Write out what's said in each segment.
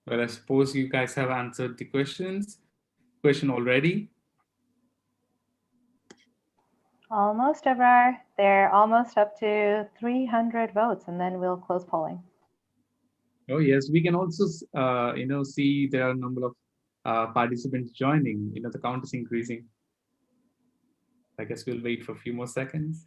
Well, I suppose you guys have answered the question already. Almost, Abrar. They're almost up to 300 votes, and then we'll close polling. Oh yes, we can also see there are a number of participants joining. The count is increasing. I guess we'll wait for a few more seconds.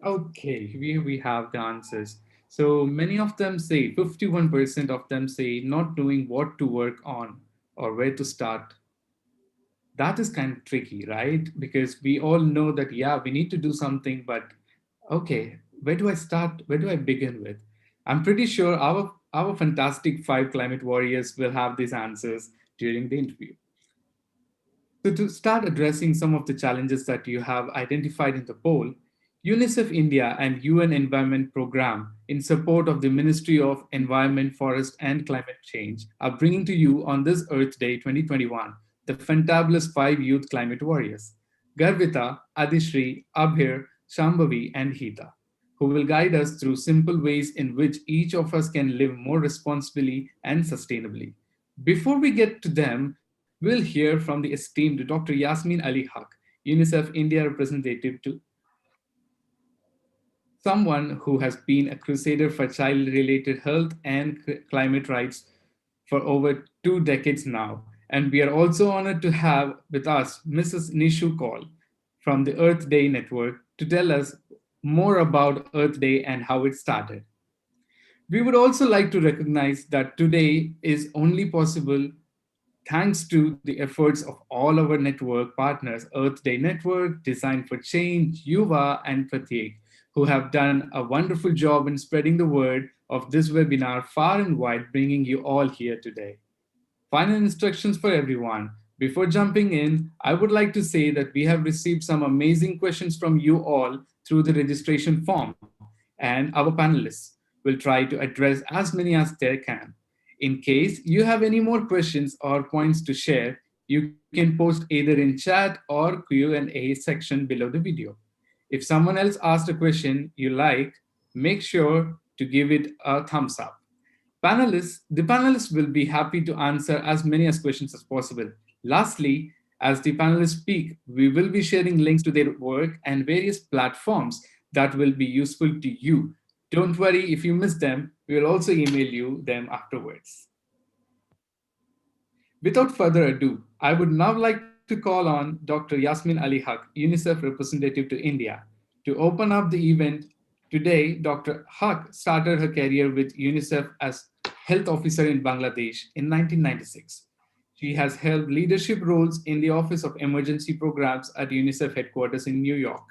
Okay, we have the answers. So many of them say, 51% of them say not knowing what to work on or where to start. That is kind of tricky, right? Because we all know that, yeah, we need to do something, but okay, where do I start? Where do I begin with? I'm pretty sure our fantastic five climate warriors will have these answers during the interview. So, to start addressing some of the challenges that you have identified in the poll, UNICEF India and UN Environment Program, in support of the Ministry of Environment, Forest and Climate Change, are bringing to you on this Earth Day 2021 the fantabulous five youth climate warriors Garvita, Adishri, Abhir, Shambhavi, and Hita, who will guide us through simple ways in which each of us can live more responsibly and sustainably. Before we get to them, we'll hear from the esteemed Dr. Yasmin Ali Haq, UNICEF India representative, to someone who has been a crusader for child related health and climate rights for over 2 decades now. And we are also honored to have with us Mrs. Nishu Kaul from the Earth Day Network to tell us more about Earth Day and how it started. We would also like to recognize that today is only possible thanks to the efforts of all our network partners, Earth Day Network, Design for Change, Yuva, and Pratik, who have done a wonderful job in spreading the word of this webinar far and wide, bringing you all here today. Final instructions for everyone. Before jumping in, I would like to say that we have received some amazing questions from you all through the registration form, and our panelists will try to address as many as they can. In case you have any more questions or points to share, you can post either in chat or Q&A section below the video. If someone else asked a question you like, make sure to give it a thumbs up. The panelists will be happy to answer as many as questions as possible. Lastly, as the panelists speak, we will be sharing links to their work and various platforms that will be useful to you. Don't worry if you miss them, we will also email you them afterwards. Without further ado, I would now like to call on Dr. Yasmin Ali Haq, UNICEF representative to India. To open up the event, today Dr. Haq started her career with UNICEF as health officer in Bangladesh in 1996. She has held leadership roles in the Office of Emergency Programs at UNICEF headquarters in New York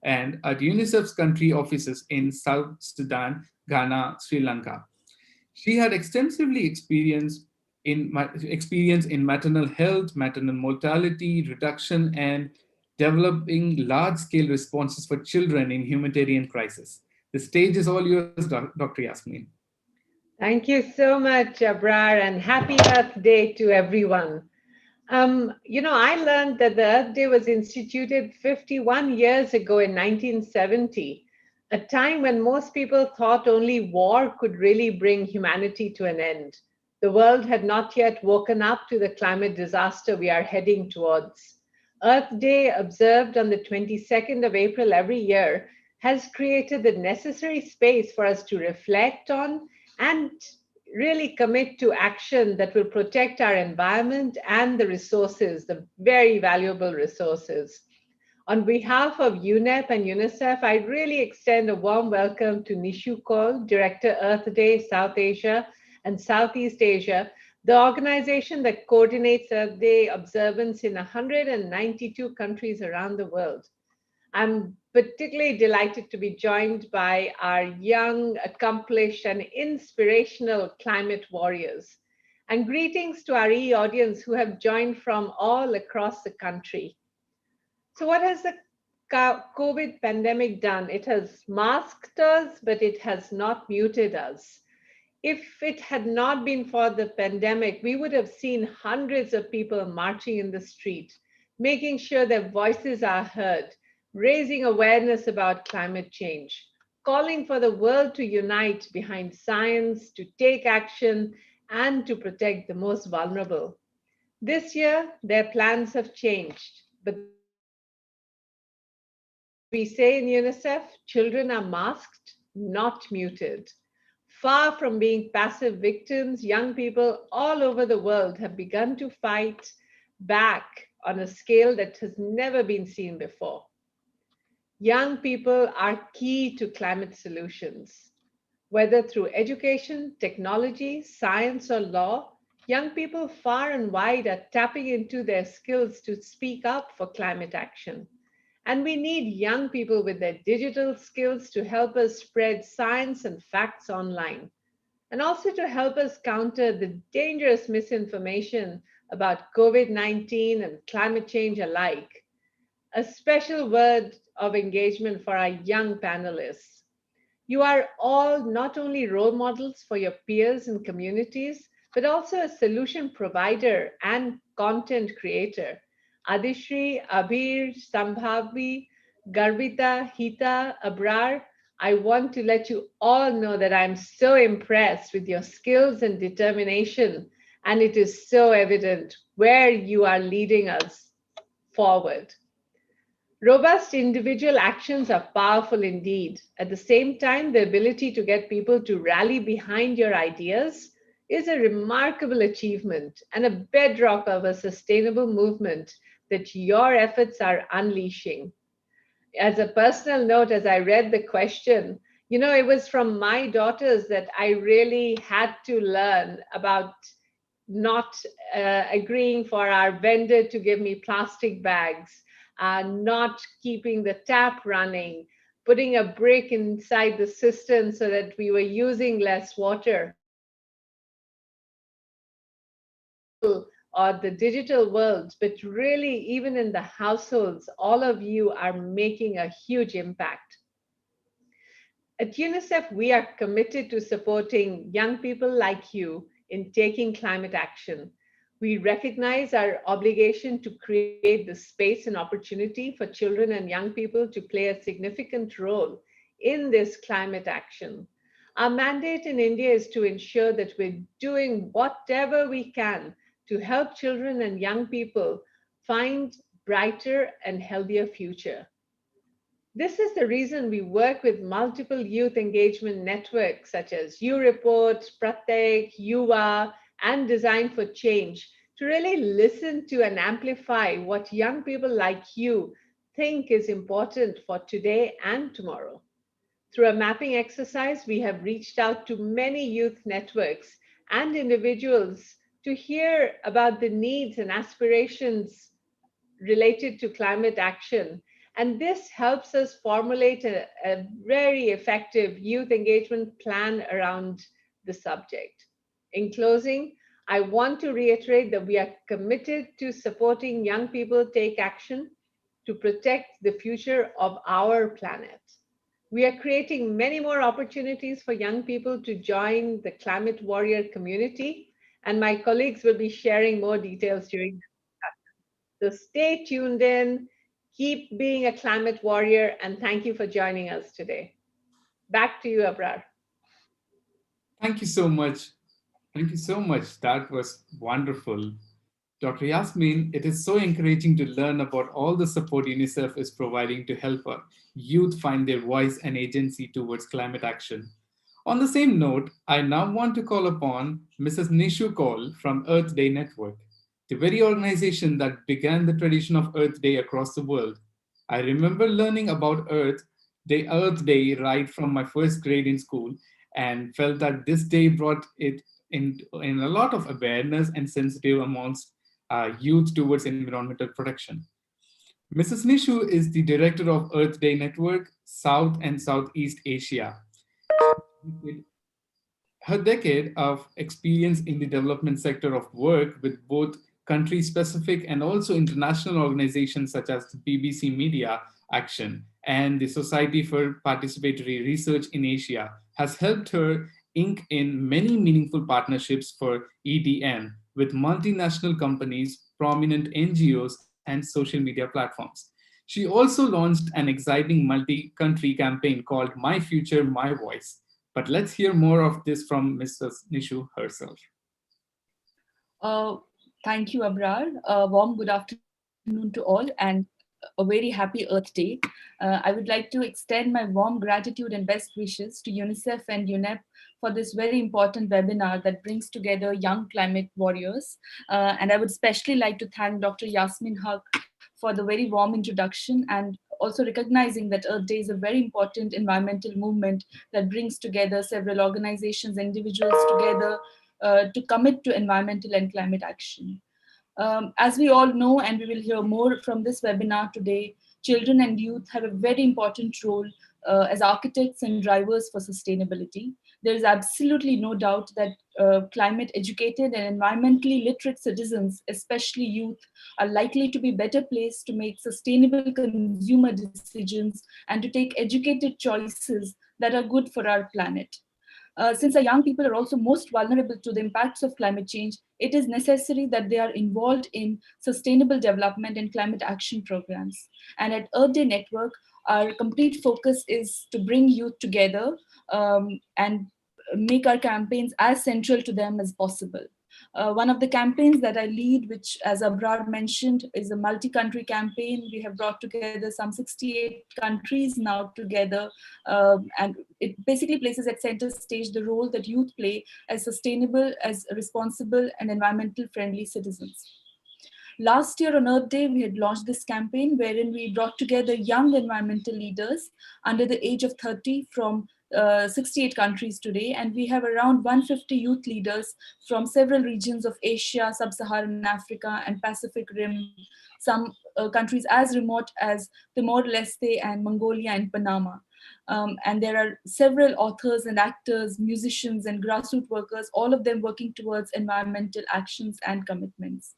and at UNICEF's country offices in South Sudan, Ghana, Sri Lanka. She had experience in maternal health, maternal mortality reduction, and developing large-scale responses for children in humanitarian crisis. The stage is all yours, Dr. Yasmin. Thank you so much, Abrar, and happy Earth Day to everyone. I learned that the Earth Day was instituted 51 years ago in 1970, a time when most people thought only war could really bring humanity to an end. The world had not yet woken up to the climate disaster we are heading towards. Earth Day, observed on the 22nd of April every year, has created the necessary space for us to reflect on and really commit to action that will protect our environment and the resources, the very valuable resources. On behalf of UNEP and UNICEF, I really extend a warm welcome to Nishu Kaul, Director Earth Day, South Asia and Southeast Asia, the organization that coordinates Earth Day observance in 192 countries around the world. I'm particularly delighted to be joined by our young, accomplished, and inspirational climate warriors. And greetings to our audience who have joined from all across the country. So, what has the COVID pandemic done? It has masked us, but it has not muted us. If it had not been for the pandemic, we would have seen hundreds of people marching in the street, making sure their voices are heard, raising awareness about climate change. calling for the world to unite behind science, to take action, and to protect the most vulnerable. This year, their plans have changed, but the message remains. As we say in Unicef, children are masked, not muted. Far from being passive victims, young people all over the world have begun to fight back on a scale that has never been seen before. Young people are key to climate solutions. Whether through education, technology, science, or law, young people far and wide are tapping into their skills to speak up for climate action. And we need young people with their digital skills to help us spread science and facts online, and also to help us counter the dangerous misinformation about COVID 19 and climate change alike. A special word of engagement for our young panelists. You are all not only role models for your peers and communities, but also a solution provider and content creator. Adishri, Abir, Shambhavi, Garvita, Hita, Abrar, I want to let you all know that I'm so impressed with your skills and determination, and it is so evident where you are leading us forward. Robust individual actions are powerful indeed. At the same time, the ability to get people to rally behind your ideas is a remarkable achievement and a bedrock of a sustainable movement that your efforts are unleashing. As a personal note, as I read the question, it was from my daughters that I really had to learn about not agreeing for our vendor to give me plastic bags, not keeping the tap running, putting a brick inside the cistern so that we were using less water. Or the digital world, but really, even in the households, all of you are making a huge impact. At UNICEF, we are committed to supporting young people like you in taking climate action. We recognize our obligation to create the space and opportunity for children and young people to play a significant role in this climate action. Our mandate in India is to ensure that we're doing whatever we can to help children and young people find brighter and healthier future. This is the reason we work with multiple youth engagement networks such as YouReport, Pratek, Yuva, and Design for Change to really listen to and amplify what young people like you think is important for today and tomorrow. Through a mapping exercise, we have reached out to many youth networks and individuals to hear about the needs and aspirations related to climate action. And this helps us formulate a very effective youth engagement plan around the subject. In closing, I want to reiterate that we are committed to supporting young people take action to protect the future of our planet. We are creating many more opportunities for young people to join the climate warrior community, and my colleagues will be sharing more details during the discussion. So stay tuned in, keep being a climate warrior, and thank you for joining us today. Back to you, Abrar. Thank you so much. Thank you so much. That was wonderful. Dr. Yasmin, it is so encouraging to learn about all the support UNICEF is providing to help our youth find their voice and agency towards climate action. On the same note, I now want to call upon Mrs. Nishu Kaul from Earth Day Network, the very organization that began the tradition of Earth Day across the world. I remember learning about Earth Day right from my first grade in school and felt that this day brought it in a lot of awareness and sensitive amongst youth towards environmental protection. Mrs. Nishu is the director of Earth Day Network, South and Southeast Asia. Her decade of experience in the development sector of work with both country specific and also international organizations such as the BBC Media Action and the Society for Participatory Research in Asia has helped her ink in many meaningful partnerships for EDN with multinational companies, prominent NGOs, and social media platforms. She also launched an exciting multi-country campaign called My Future, My Voice. But let's hear more of this from Mrs. Nishu herself. Uh, Thank you, Abrar. A warm good afternoon to all and a very happy Earth Day. I would like to extend my warm gratitude and best wishes to UNICEF and UNEP for this very important webinar that brings together young climate warriors. And I would especially like to thank Dr. Yasmin Haq for the very warm introduction and also recognizing that Earth Day is a very important environmental movement that brings together several organizations, individuals together to commit to environmental and climate action. As we all know, and we will hear more from this webinar today, children and youth have a very important role as architects and drivers for sustainability. There is absolutely no doubt that climate educated and environmentally literate citizens, especially youth, are likely to be better placed to make sustainable consumer decisions and to take educated choices that are good for our planet. Since our young people are also most vulnerable to the impacts of climate change, it is necessary that they are involved in sustainable development and climate action programs. And at Earth Day Network, our complete focus is to bring youth together and make our campaigns as central to them as possible. One of the campaigns that I lead, which as Abrar mentioned, is a multi-country campaign. We have brought together some 68 countries now together, and it basically places at center stage the role that youth play as sustainable, as responsible and environmental friendly citizens. Last year on Earth Day, we had launched this campaign wherein we brought together young environmental leaders under the age of 30 from 68 countries today, and we have around 150 youth leaders from several regions of Asia, Sub-Saharan Africa, and Pacific Rim, some countries as remote as Timor-Leste and Mongolia and Panama. And there are several authors and actors, musicians and grassroots workers, all of them working towards environmental actions and commitments.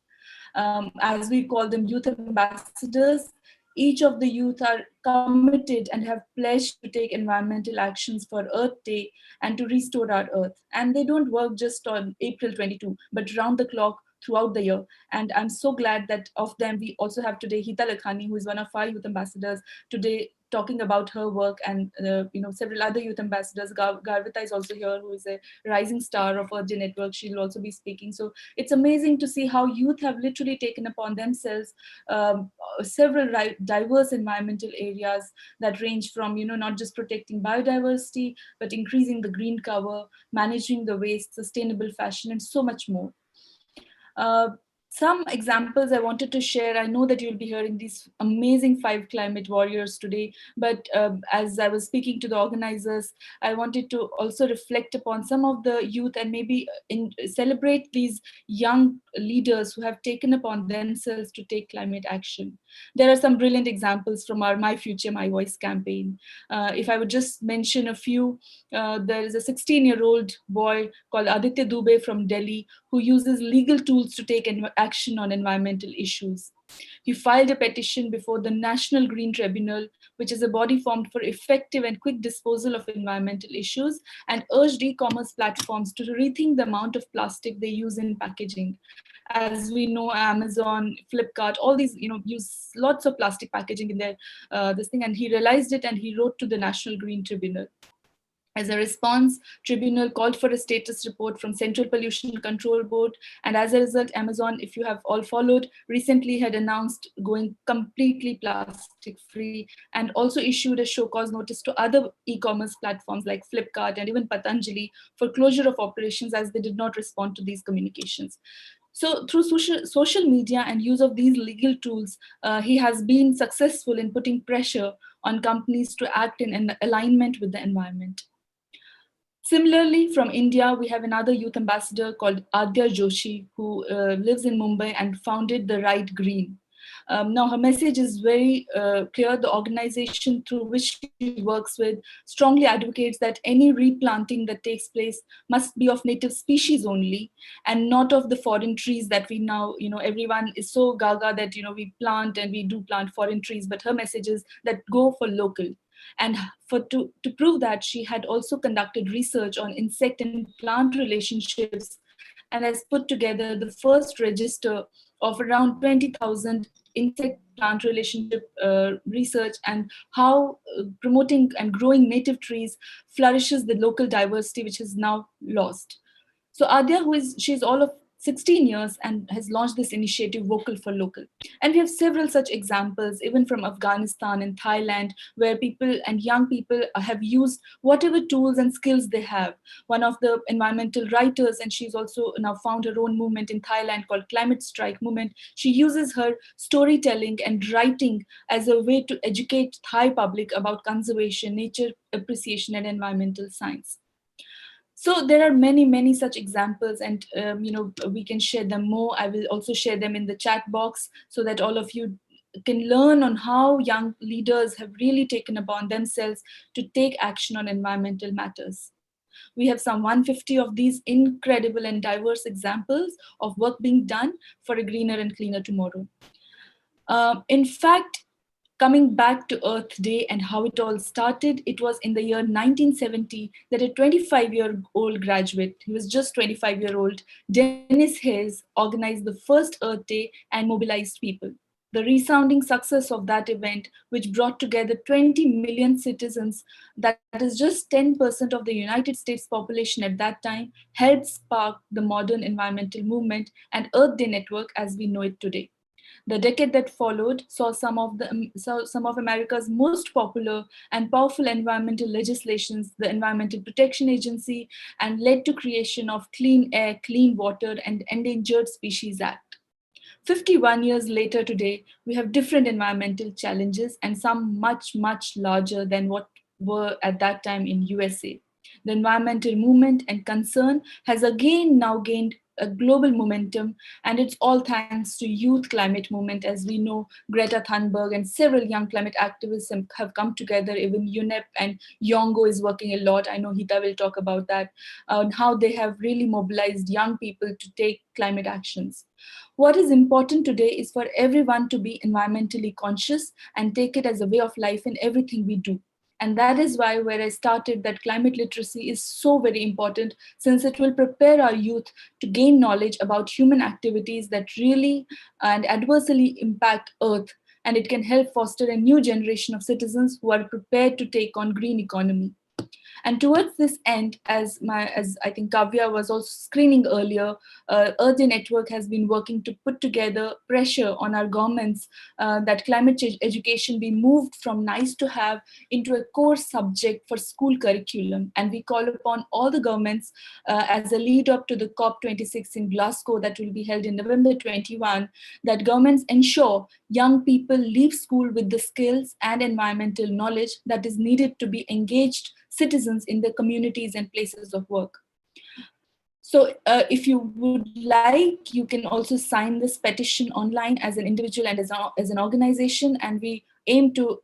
As we call them youth ambassadors, each of the youth are committed and have pledged to take environmental actions for Earth Day and to restore our Earth. And they don't work just on April 22, but round the clock throughout the year. And I'm so glad that of them, we also have today Hita Lakhani, who is one of our youth ambassadors, today talking about her work, and several other youth ambassadors. Garvita is also here, who is a rising star of Earth Day Network. She'll also be speaking. So it's amazing to see how youth have literally taken upon themselves several diverse environmental areas that range from not just protecting biodiversity, but increasing the green cover, managing the waste, sustainable fashion, and so much more. Some examples I wanted to share. I know that you'll be hearing these amazing 5 climate warriors today, but as I was speaking to the organizers, I wanted to also reflect upon some of the youth and maybe celebrate these young leaders who have taken upon themselves to take climate action. There are some brilliant examples from our My Future, My Voice campaign. If I would just mention a few, there is a 16-year-old boy called Aditya Dubey from Delhi who uses legal tools to take action on environmental issues. He filed a petition before the National Green Tribunal, which is a body formed for effective and quick disposal of environmental issues, and urged e-commerce platforms to rethink the amount of plastic they use in packaging. As we know, Amazon, Flipkart, all these use lots of plastic packaging in their this thing, and he realized it and he wrote to the National Green Tribunal. As a response, Tribunal called for a status report from Central Pollution Control Board, and as a result, Amazon, if you have all followed, recently had announced going completely plastic-free and also issued a show cause notice to other e-commerce platforms like Flipkart and even Patanjali for closure of operations as they did not respond to these communications. So through social media and use of these legal tools, he has been successful in putting pressure on companies to act in alignment with the environment. Similarly, from India, we have another youth ambassador called Adya Joshi, who lives in Mumbai and founded The Right Green. Now, her message is very clear. The organization through which she works with strongly advocates that any replanting that takes place must be of native species only and not of the foreign trees that we now, everyone is so gaga that, we plant and we do plant foreign trees, but her message is that go for local. And to prove that, she had also conducted research on insect and plant relationships and has put together the first register of around 20,000 insect-plant relationship research, and how promoting and growing native trees flourishes the local diversity, which is now lost. So Adya, she's all of 16 years and has launched this initiative, Vocal for Local. And we have several such examples, even from Afghanistan and Thailand, where people and young people have used whatever tools and skills they have. One of the environmental writers, and she's also now found her own movement in Thailand called Climate Strike Movement. She uses her storytelling and writing as a way to educate Thai public about conservation, nature appreciation, and environmental science. So there are many such examples, and we can share them more. I will also share them in the chat box so that all of you can learn on how young leaders have really taken upon themselves to take action on environmental matters. We have some 150 of these incredible and diverse examples of work being done for a greener and cleaner tomorrow. In fact, coming back to Earth Day and how it all started, it was in the year 1970 that a 25-year-old graduate, he was just 25-year-old, Dennis Hayes, organized the first Earth Day and mobilized people. The resounding success of that event, which brought together 20 million citizens, that is just 10% of the United States population at that time, helped spark the modern environmental movement and Earth Day network as we know it today. The decade that followed saw some of America's most popular and powerful environmental legislations, the Environmental Protection Agency, and led to creation of Clean Air, Clean Water, and Endangered Species Act. 51 years later today, we have different environmental challenges and some much larger than what were at that time in USA. The environmental movement and concern has again now gained a global momentum, and it's all thanks to youth climate movement. As we know, Greta Thunberg and several young climate activists have come together. Even UNEP and Yongo is working a lot. I know Hita will talk about that, on how they have really mobilized young people to take climate actions. What is important today is for everyone to be environmentally conscious and take it as a way of life in everything we do. And that is why where I started, that climate literacy is so very important, since it will prepare our youth to gain knowledge about human activities that really and adversely impact Earth. And it can help foster a new generation of citizens who are prepared to take on green economy. And towards this end, as I think Kavya was also screening earlier, Earth Day Network has been working to put together pressure on our governments that climate change education be moved from nice to have into a core subject for school curriculum. And we call upon all the governments as a lead up to the COP26 in Glasgow that will be held in November 21, that governments ensure young people leave school with the skills and environmental knowledge that is needed to be engaged citizens in their communities and places of work. So if you would like, you can also sign this petition online as an individual and as an organization, and we aim to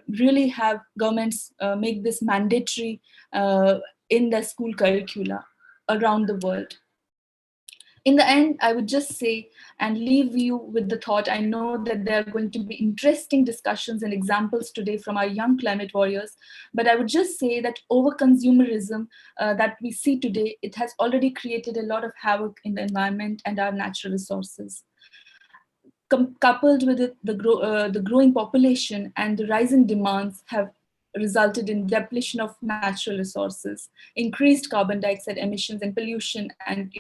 really have governments make this mandatory in the school curricula around the world. In the end, I would just say and leave you with the thought, I know that there are going to be interesting discussions and examples today from our young climate warriors, but I would just say that over-consumerism that we see today, it has already created a lot of havoc in the environment and our natural resources. Coupled with it, the growing population and the rising demands have resulted in depletion of natural resources, increased carbon dioxide emissions and pollution, and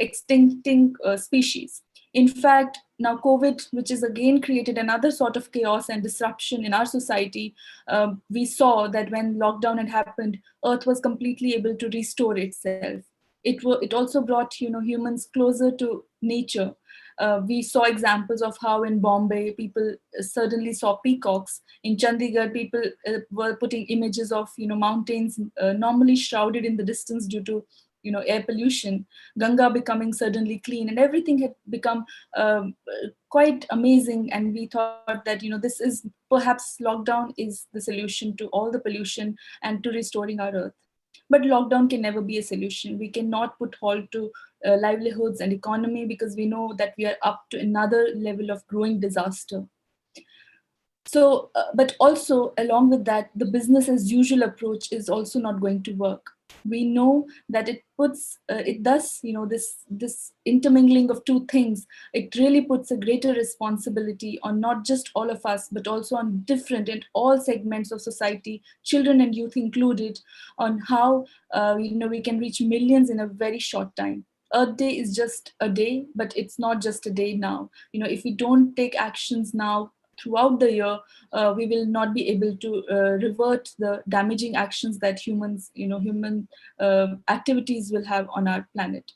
extincting species. In fact, now COVID, which has again created another sort of chaos and disruption in our society, we saw that when lockdown had happened, Earth was completely able to restore itself. It also brought humans closer to nature. We saw examples of how in Bombay people suddenly saw peacocks. In Chandigarh, people were putting images of mountains normally shrouded in the distance due to air pollution, Ganga becoming suddenly clean, and everything had become quite amazing. And we thought that this is perhaps lockdown is the solution to all the pollution and to restoring our Earth. But lockdown can never be a solution. We cannot put halt to livelihoods and economy, because we know that we are up to another level of growing disaster. So, but also along with that, the business as usual approach is also not going to work. We know that it does, this intermingling of two things. It really puts a greater responsibility on not just all of us, but also on different and all segments of society, children and youth included, on how we can reach millions in a very short time. Earth Day is just a day, but it's not just a day now. If we don't take actions now throughout the year, we will not be able to revert the damaging actions that human activities will have on our planet.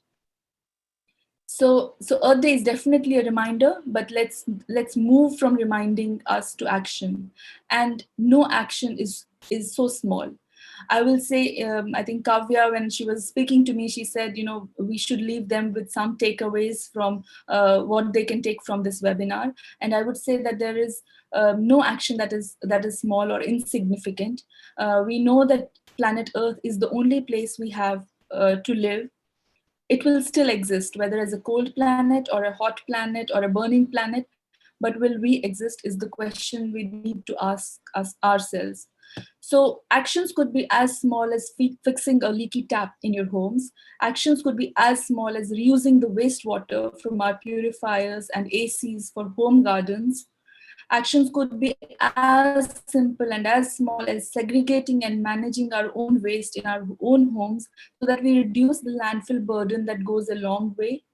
So Earth Day is definitely a reminder, but let's move from reminding us to action. And no action is so small. I will say, I think Kavya, when she was speaking to me, she said, we should leave them with some takeaways from what they can take from this webinar. And I would say that there is no action that is small or insignificant. We know that planet Earth is the only place we have to live. It will still exist, whether as a cold planet or a hot planet or a burning planet. But will we exist is the question we need to ask ourselves. So actions could be as small as fixing a leaky tap in your homes. Actions could be as small as reusing the wastewater from our purifiers and ACs for home gardens. Actions could be as simple and as small as segregating and managing our own waste in our own homes so that we reduce the landfill burden that goes a long way.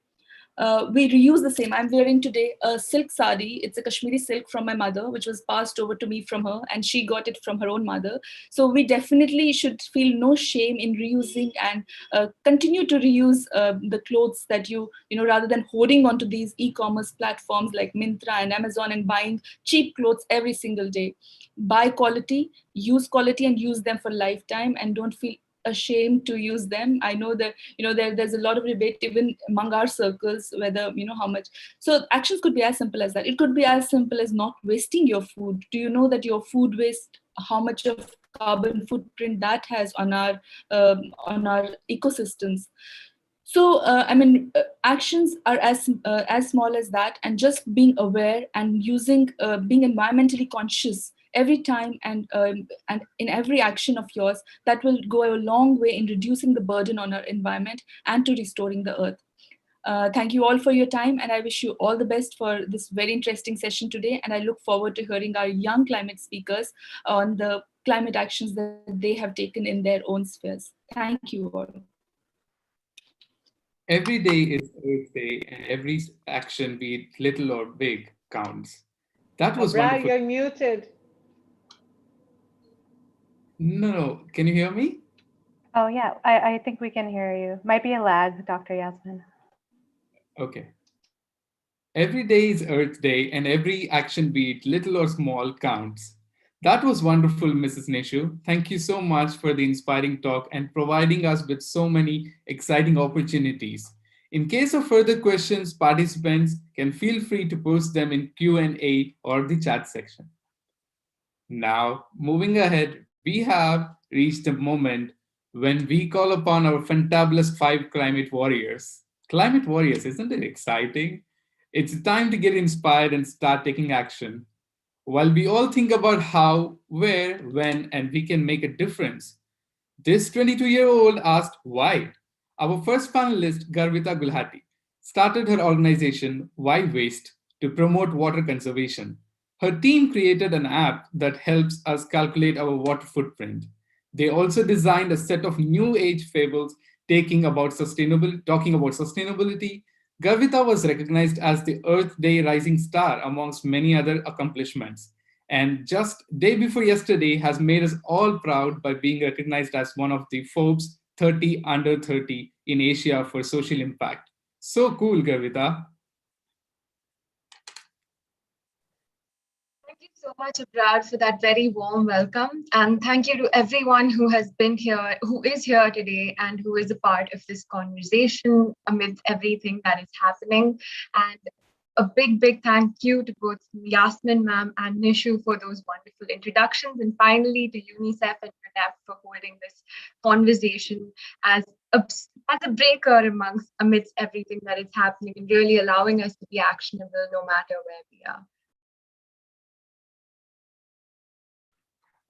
We reuse the same. I'm wearing today a silk sari. It's a Kashmiri silk from my mother, which was passed over to me from her, and she got it from her own mother. So we definitely should feel no shame in reusing and continue to reuse the clothes that rather than holding onto these e-commerce platforms like Myntra and Amazon and buying cheap clothes every single day. Buy quality, and use them for lifetime, and don't feel ashamed to use them. I know that there's a lot of debate even among our circles whether how much. So actions could be as simple as that. It could be as simple as not wasting your food. Do you know that your food waste, how much of carbon footprint that has on our ecosystems? So actions are as small as that, and just being aware and being environmentally conscious every time and in every action of yours, that will go a long way in reducing the burden on our environment and to restoring the earth. Thank you all for your time, and I wish you all the best for this very interesting session today. And I look forward to hearing our young climate speakers on the climate actions that they have taken in their own spheres. Thank you all. Every day is Earth Day, and every action, be it little or big, counts. That was Abrar, wonderful. you're muted. No, can you hear me? Oh, yeah, I think we can hear you. Might be a lag, Dr. Yasmin. Okay. Every day is Earth Day, and every action, be it little or small, counts. That was wonderful, Mrs. Nishu. Thank you so much for the inspiring talk and providing us with so many exciting opportunities. In case of further questions, participants can feel free to post them in Q&A or the chat section. Now, moving ahead, we have reached a moment when we call upon our fantabulous 5 climate warriors. Climate warriors, isn't it exciting? It's time to get inspired and start taking action. While we all think about how, where, when, and we can make a difference, this 22-year-old asked why. Our first panelist, Garvita Gulhati, started her organization, Why Waste, to promote water conservation. Her team created an app that helps us calculate our water footprint. They also designed a set of new age fables talking about sustainability. Garvita was recognized as the Earth Day Rising Star amongst many other accomplishments. And just day before yesterday has made us all proud by being recognized as one of the Forbes 30 under 30 in Asia for social impact. So cool, Garvita. Thank you so much, Abrar, for that very warm welcome. And thank you to everyone who has been here, who is here today, and who is a part of this conversation amidst everything that is happening. And a big, big thank you to both Yasmin ma'am and Nishu for those wonderful introductions. And finally to UNICEF and UNEP for holding this conversation as a breaker amidst everything that is happening and really allowing us to be actionable no matter where we are.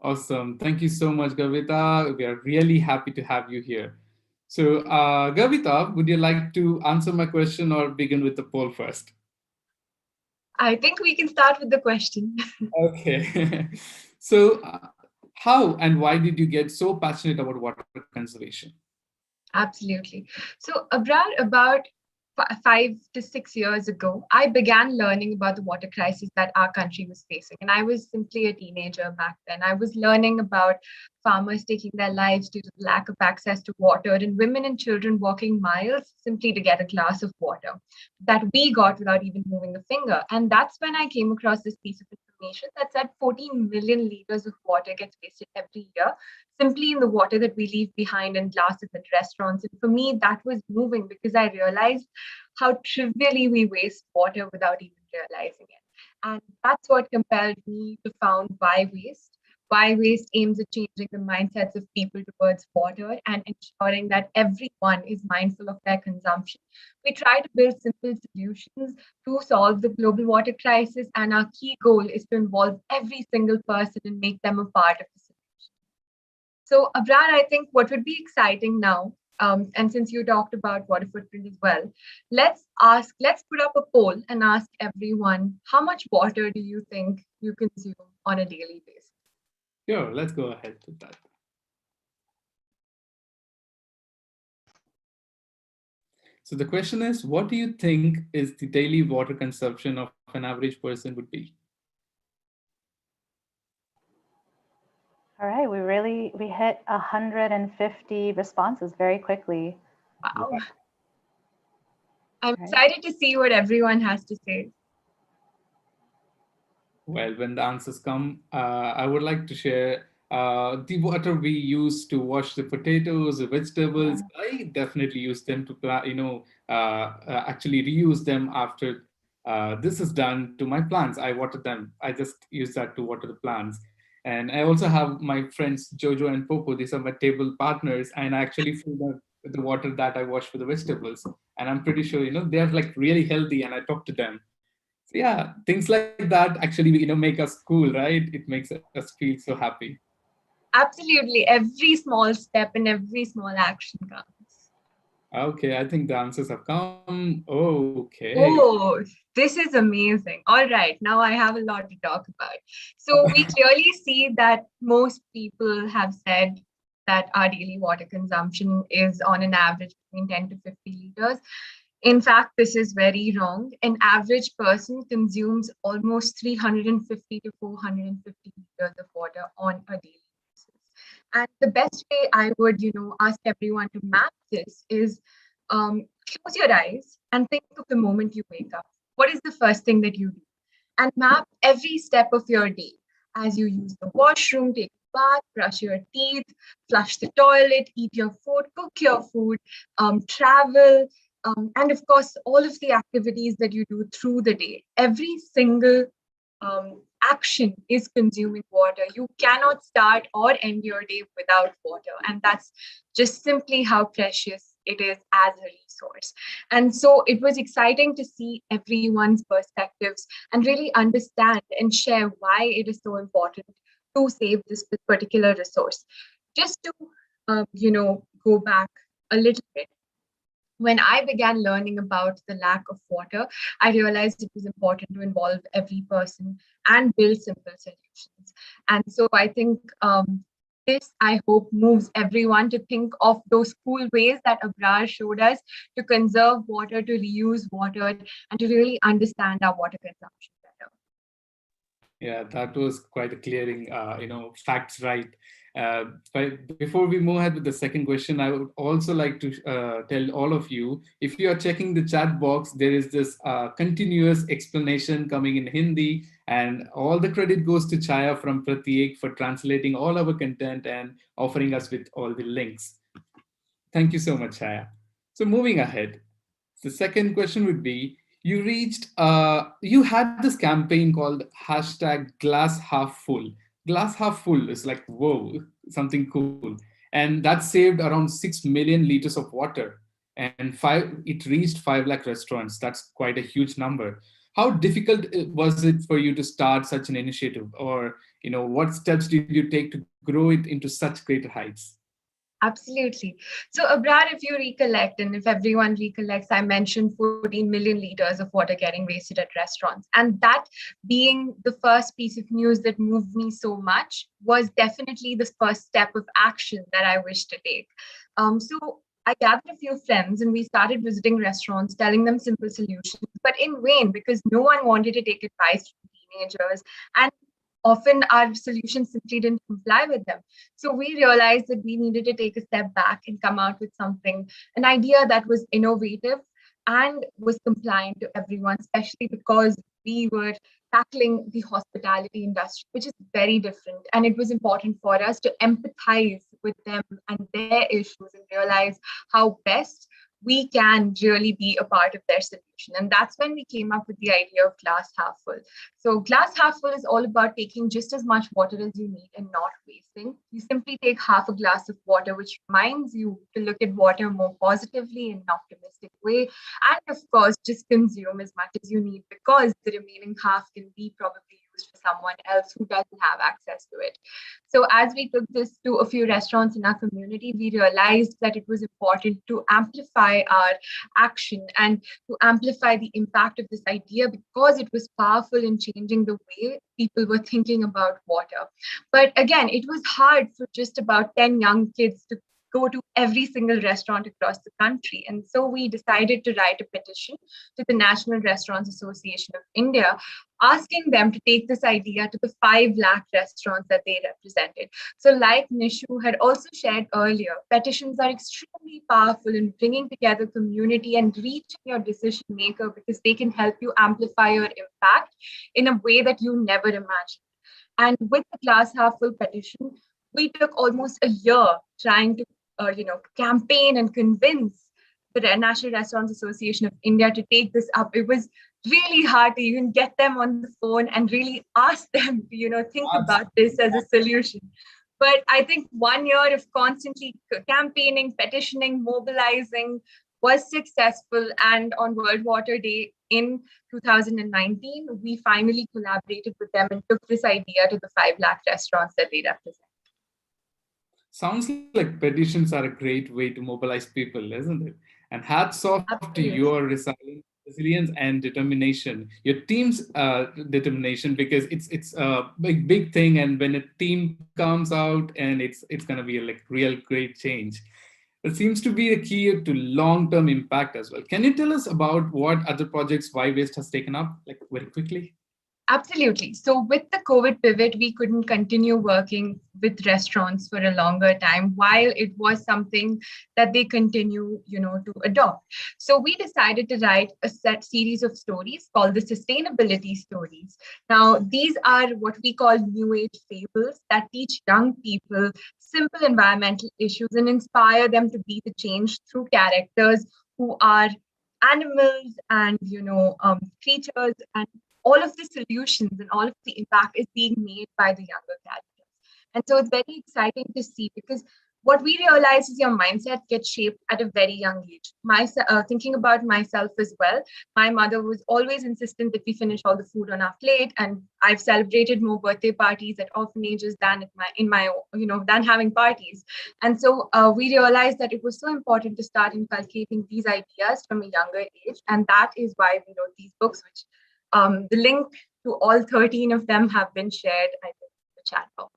Awesome. Thank you so much, Gavita. We are really happy to have you here. So, Gavita, would you like to answer my question or begin with the poll first? I think we can start with the question. Okay. So, how and why did you get so passionate about water conservation? Absolutely. So, Abrar, about 5 to 6 years ago, I began learning about the water crisis that our country was facing. And I was simply a teenager back then. I was learning about farmers taking their lives due to the lack of access to water, and women and children walking miles simply to get a glass of water that we got without even moving a finger. And that's when I came across this piece of information that said 14 million liters of water gets wasted every year simply in the water that we leave behind in glasses at restaurants. And for me, that was moving because I realized how trivially we waste water without even realizing it. And that's what compelled me to found Why Waste. Why Waste aims at changing the mindsets of people towards water and ensuring that everyone is mindful of their consumption. We try to build simple solutions to solve the global water crisis, and our key goal is to involve every single person and make them a part of the solution. So, Abrar, I think what would be exciting now, and since you talked about water footprint as well, let's put up a poll and ask everyone, how much water do you think you consume on a daily basis? Sure, let's go ahead with that. So the question is, what do you think is the daily water consumption of an average person would be? All right, we hit 150 responses very quickly. Wow. Yeah. I'm Right. excited to see what everyone has to say. Well, when the answers come, I would like to share the water we use to wash the potatoes, the vegetables. I definitely use them to, actually reuse them after this is done to my plants. I water them. I just use that to water the plants. And I also have my friends Jojo and Popo. These are my table partners, and I actually fill the water that I wash for the vegetables. And I'm pretty sure they're like really healthy, and I talk to them. So yeah, things like that actually make us cool, right? It makes us feel so happy. Absolutely. Every small step and every small action counts. Okay, I think the answers have come. Okay. Oh, this is amazing. All right, now I have a lot to talk about. So, we clearly see that most people have said that our daily water consumption is on an average between 10 to 50 liters. In fact, this is very wrong. An average person consumes almost 350 to 450 liters of water on a daily basis. And the best way I would, ask everyone to map this is close your eyes and think of the moment you wake up. What is the first thing that you do? And map every step of your day as you use the washroom, take a bath, brush your teeth, flush the toilet, eat your food, cook your food, travel, and of course, all of the activities that you do through the day. Every single action is consuming water. You cannot start or end your day without water. And that's just simply how precious it is as a resource. And so it was exciting to see everyone's perspectives and really understand and share why it is so important to save this particular resource. Just to, go back a little bit, when I began learning about the lack of water, I realized it was important to involve every person and build simple solutions. And so I think this, I hope, moves everyone to think of those cool ways that Abrar showed us to conserve water, to reuse water, and to really understand our water consumption better. Yeah, that was quite a clearing, facts right. But before we move ahead with the second question, I would also like to tell all of you, if you are checking the chat box, there is this continuous explanation coming in Hindi, and all the credit goes to Chaya from Pratyek for translating all our content and offering us with all the links. Thank you so much, Chaya. So moving ahead, the second question would be, you had this campaign called hashtag glass half full. Glass half full is like, whoa, something cool. And that saved around 6 million liters of water. And it reached 5 lakh restaurants. That's quite a huge number. How difficult was it for you to start such an initiative, or what steps did you take to grow it into such greater heights? Absolutely. So, Abrar, if you recollect, and if everyone recollects, I mentioned 14 million liters of water getting wasted at restaurants. And that being the first piece of news that moved me so much was definitely the first step of action that I wish to take. So, I gathered a few friends and we started visiting restaurants, telling them simple solutions, but in vain because no one wanted to take advice from teenagers. And often our solutions simply didn't comply with them. So we realized that we needed to take a step back and come out with something, an idea that was innovative and was compliant to everyone, especially because we were tackling the hospitality industry, which is very different. And it was important for us to empathize with them and their issues and realize how best we can really be a part of their solution. And that's when we came up with the idea of glass half full. So, glass half full is all about taking just as much water as you need and not wasting. You simply take half a glass of water, which reminds you to look at water more positively in an optimistic way. And of course, just consume as much as you need because the remaining half can be probably used for someone else who doesn't have access to it. So, as we took this to a few restaurants in our community, we realized that it was important to amplify our action and to amplify the impact of this idea because it was powerful in changing the way people were thinking about water. But again, it was hard for just about 10 young kids to go to every single restaurant across the country. And so we decided to write a petition to the National Restaurants Association of India, asking them to take this idea to the 5 lakh restaurants that they represented. So like Nishu had also shared earlier, petitions are extremely powerful in bringing together community and reaching your decision maker because they can help you amplify your impact in a way that you never imagined. And with the glass half full petition, we took almost a year trying to campaign and convince the National Restaurants Association of India to take this up. It was really hard to even get them on the phone and really ask them to, think about this as a solution. But I think 1 year of constantly campaigning, petitioning, mobilizing was successful. And on World Water Day in 2019, we finally collaborated with them and took this idea to the 5 lakh restaurants that they represent. Sounds like petitions are a great way to mobilize people, isn't it? And hats off to your resilience and determination, your team's determination, because it's a big thing. And when a team comes out, and it's going to be a real great change. It seems to be a key to long-term impact as well. Can you tell us about what other projects Why Waste has taken up, very quickly? Absolutely. So with the COVID pivot, we couldn't continue working with restaurants for a longer time while it was something that they continue, to adopt. So we decided to write a series of stories called the sustainability stories. Now, these are what we call new age fables that teach young people simple environmental issues and inspire them to be the change through characters who are animals and, creatures, and all of the solutions and all of the impact is being made by the younger characters. And so it's very exciting to see because what we realize is your mindset gets shaped at a very young age. Thinking about myself as well, my mother was always insistent that we finish all the food on our plate, and I've celebrated more birthday parties at orphanages than than having parties. And so we realized that it was so important to start inculcating these ideas from a younger age, and that is why we wrote these books, which the link to all 13 of them have been shared, I think, in the chat box.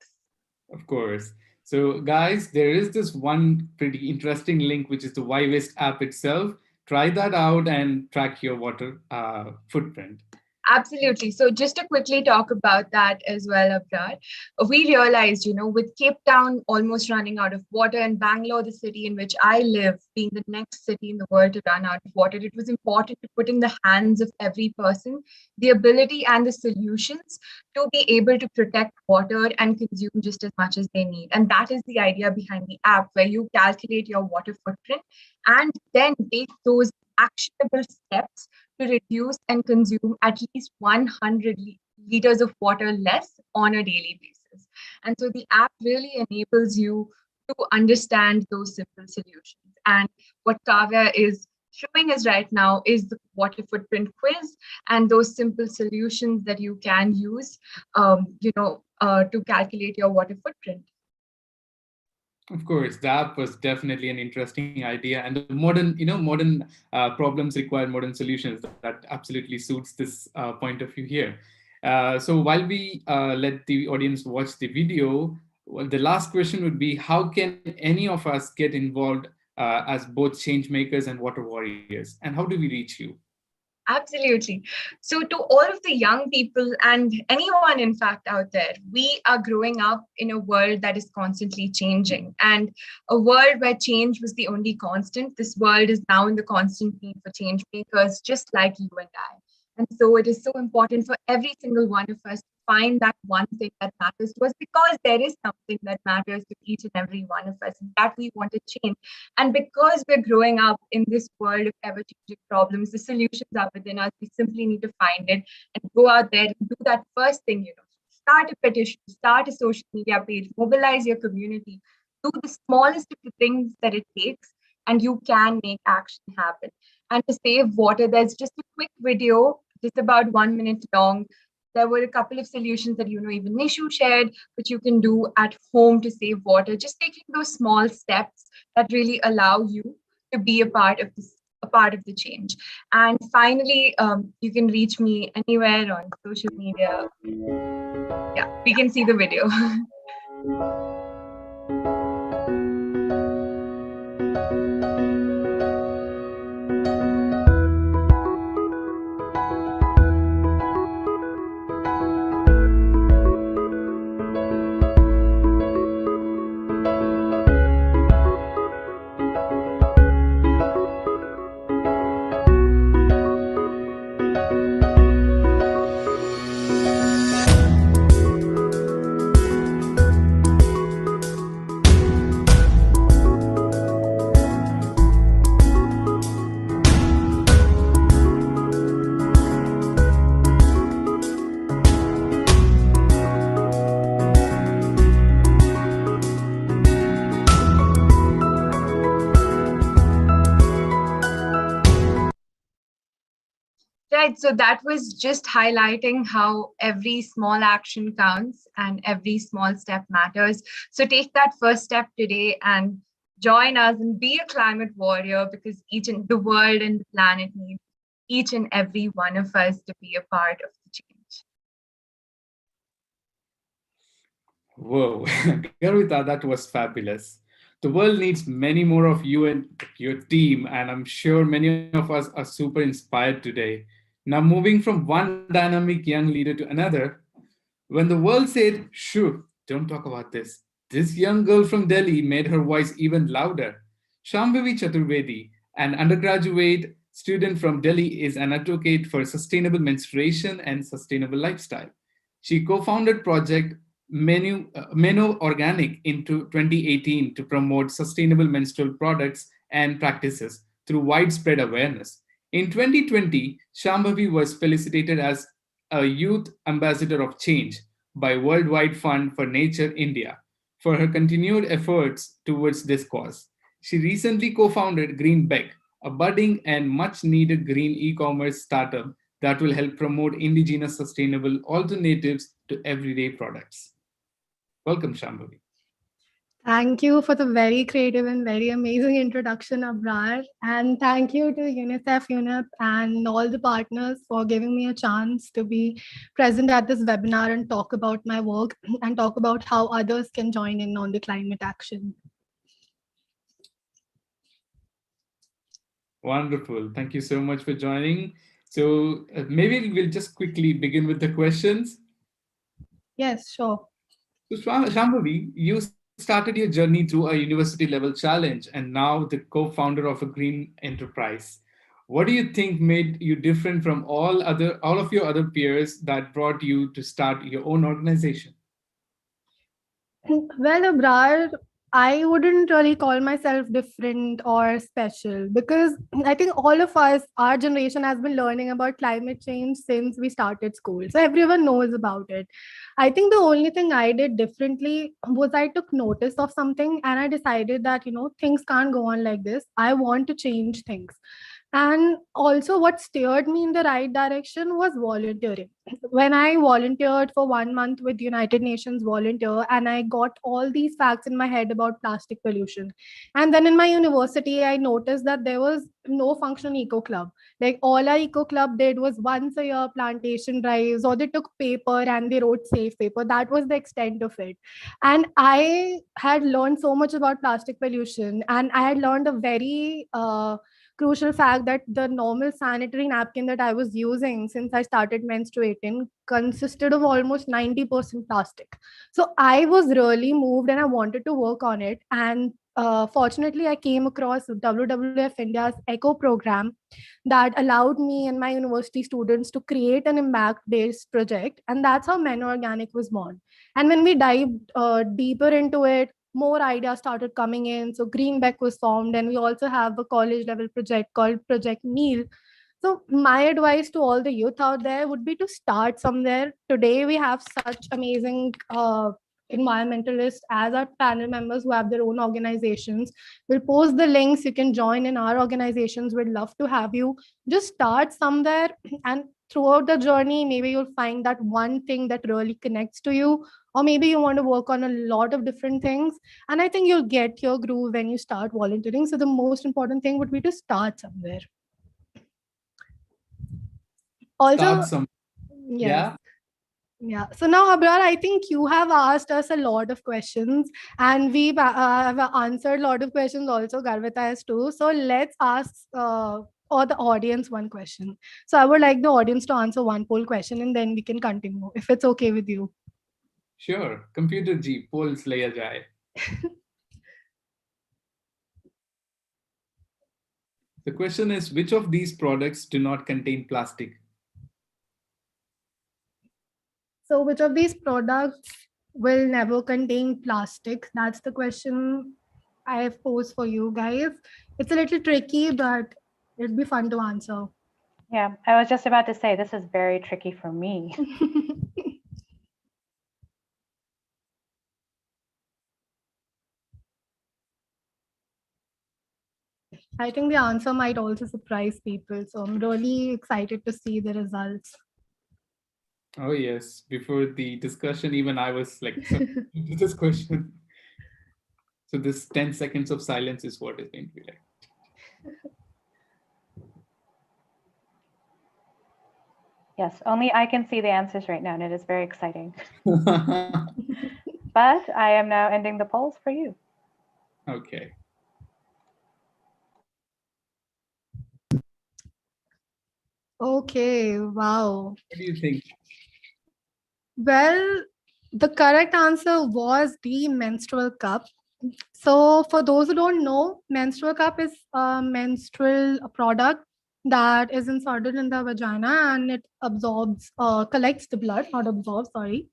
Of course. So guys, there is this one pretty interesting link, which is the Why Waste app itself. Try that out and track your water footprint. Absolutely. So just to quickly talk about that as well, Abrar, we realized, with Cape Town almost running out of water and Bangalore, the city in which I live, being the next city in the world to run out of water, it was important to put in the hands of every person the ability and the solutions to be able to protect water and consume just as much as they need. And that is the idea behind the app, where you calculate your water footprint and then take those actionable steps to reduce and consume at least 100 liters of water less on a daily basis. And so the app really enables you to understand those simple solutions. And what Kavya is showing us right now is the water footprint quiz and those simple solutions that you can use, to calculate your water footprint. Of course, that was definitely an interesting idea, and the modern problems require modern solutions. That absolutely suits this point of view here. So while we let the audience watch the video, well, the last question would be: how can any of us get involved as both change makers and water warriors, and how do we reach you? Absolutely. So, to all of the young people and anyone, in fact, out there, we are growing up in a world that is constantly changing, and a world where change was the only constant. This world is now in the constant need for change makers, just like you and I. And so, it is so important for every single one of us to find that one thing that matters to us, because there is something that matters to each and every one of us that we want to change. And because we're growing up in this world of ever changing problems, the solutions are within us. We simply need to find it and go out there and do that first thing, start a petition, start a social media page, mobilize your community, do the smallest of the things that it takes, and you can make action happen. And to save water, there's just a quick video, just about 1 minute long. There were a couple of solutions that even Nishu shared, which you can do at home to save water. Just taking those small steps that really allow you to be a part of this, a part of the change. And finally, you can reach me anywhere on social media. Yeah, we can see the video. Right. So that was just highlighting how every small action counts and every small step matters. So take that first step today and join us and be a climate warrior, because each and the world and the planet needs each and every one of us to be a part of the change. Whoa, Garvita, that was fabulous. The world needs many more of you and your team, and I'm sure many of us are super inspired today. Now, moving from one dynamic young leader to another, when the world said, "Shoo, don't talk about this young girl from Delhi made her voice even louder. Shambhavi Chaturvedi, an undergraduate student from Delhi, is an advocate for sustainable menstruation and sustainable lifestyle. She co-founded project Meno Organic in 2018 to promote sustainable menstrual products and practices through widespread awareness. In 2020, Shambhavi was felicitated as a Youth Ambassador of Change by Worldwide Fund for Nature India for her continued efforts towards this cause. She recently co-founded Greenbeck, a budding and much needed green e-commerce startup that will help promote indigenous sustainable alternatives to everyday products. Welcome, Shambhavi. Thank you for the very creative and very amazing introduction, Abrar. And thank you to Unicef, UNEP, and all the partners for giving me a chance to be present at this webinar and talk about my work and talk about how others can join in on the climate action. Wonderful. Thank you so much for joining. So maybe we'll just quickly begin with the questions. Yes, sure. So Shambhavi, you started your journey through a university level challenge and now the co-founder of a green enterprise. What do you think made you different from all of your other peers that brought you to start your own organization? Well, Abrar, I wouldn't really call myself different or special because I think all of us, our generation has been learning about climate change since we started school. So everyone knows about it. I think the only thing I did differently was I took notice of something and I decided that, things can't go on like this. I want to change things. And also, what steered me in the right direction was volunteering. When I volunteered for 1 month with United Nations Volunteer, and I got all these facts in my head about plastic pollution. And then in my university, I noticed that there was no functional eco club. Like all our eco club did was once a year plantation drives, or they took paper and they wrote safe paper. That was the extent of it. And I had learned so much about plastic pollution, and I had learned a very crucial fact that the normal sanitary napkin that I was using since I started menstruating consisted of almost 90% plastic. So I was really moved and I wanted to work on it. And fortunately, I came across WWF India's ECHO program that allowed me and my university students to create an impact based project. And that's how Men Organic was born. And when we dived deeper into it, more ideas started coming in. So Greenback was formed, and we also have a college level project called Project Meal. So my advice to all the youth out there would be to start somewhere. Today we have such amazing environmentalists as our panel members who have their own organizations. We'll post the links. You can join in our organizations. We'd love to have you. Just start somewhere, and throughout the journey, maybe you'll find that one thing that really connects to you, or maybe you want to work on a lot of different things. And I think you'll get your groove when you start volunteering. So the most important thing would be to start somewhere. Also, Start some. yes. Yeah. Yeah. So now, Abrar, I think you have asked us a lot of questions, and we've have answered a lot of questions also. Garvita has too. So let's ask or the audience one question. So I would like the audience to answer one poll question, and then we can continue if it's okay with you. Sure. Computer G, polls laya jaye. The question is, which of these products do not contain plastic? So which of these products will never contain plastic? That's the question I have posed for you guys. It's a little tricky, but it'd be fun to answer. Yeah, I was just about to say this is very tricky for me. I think the answer might also surprise people. So I'm really excited to see the results. Oh, yes. Before the discussion, even I was like, this question. So this 10 seconds of silence is what it's going to be like. Yes, only I can see the answers right now, and it is very exciting. But I am now ending the polls for you. Okay. Okay, wow. What do you think? Well, the correct answer was the menstrual cup. So for those who don't know, menstrual cup is a menstrual product that is inserted in the vagina, and it absorbs, collects the blood, not absorbs, sorry.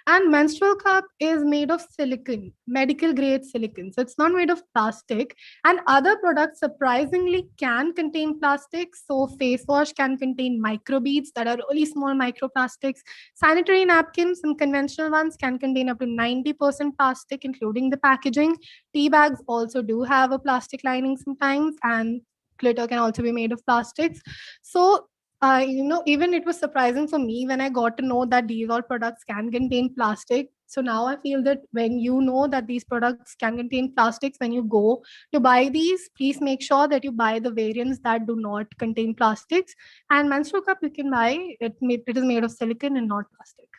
And menstrual cup is made of silicon, medical grade silicon. So it's not made of plastic. And other products surprisingly can contain plastic. So face wash can contain microbeads that are really small microplastics. Sanitary napkins and conventional ones can contain up to 90% plastic, including the packaging. Tea bags also do have a plastic lining sometimes, and glitter can also be made of plastics. So even it was surprising for me when I got to know that these all products can contain plastic. So now I feel that when you know that these products can contain plastics, when you go to buy these, please make sure that you buy the variants that do not contain plastics. And menstrual cup you can buy, it is made of silicon and not plastic.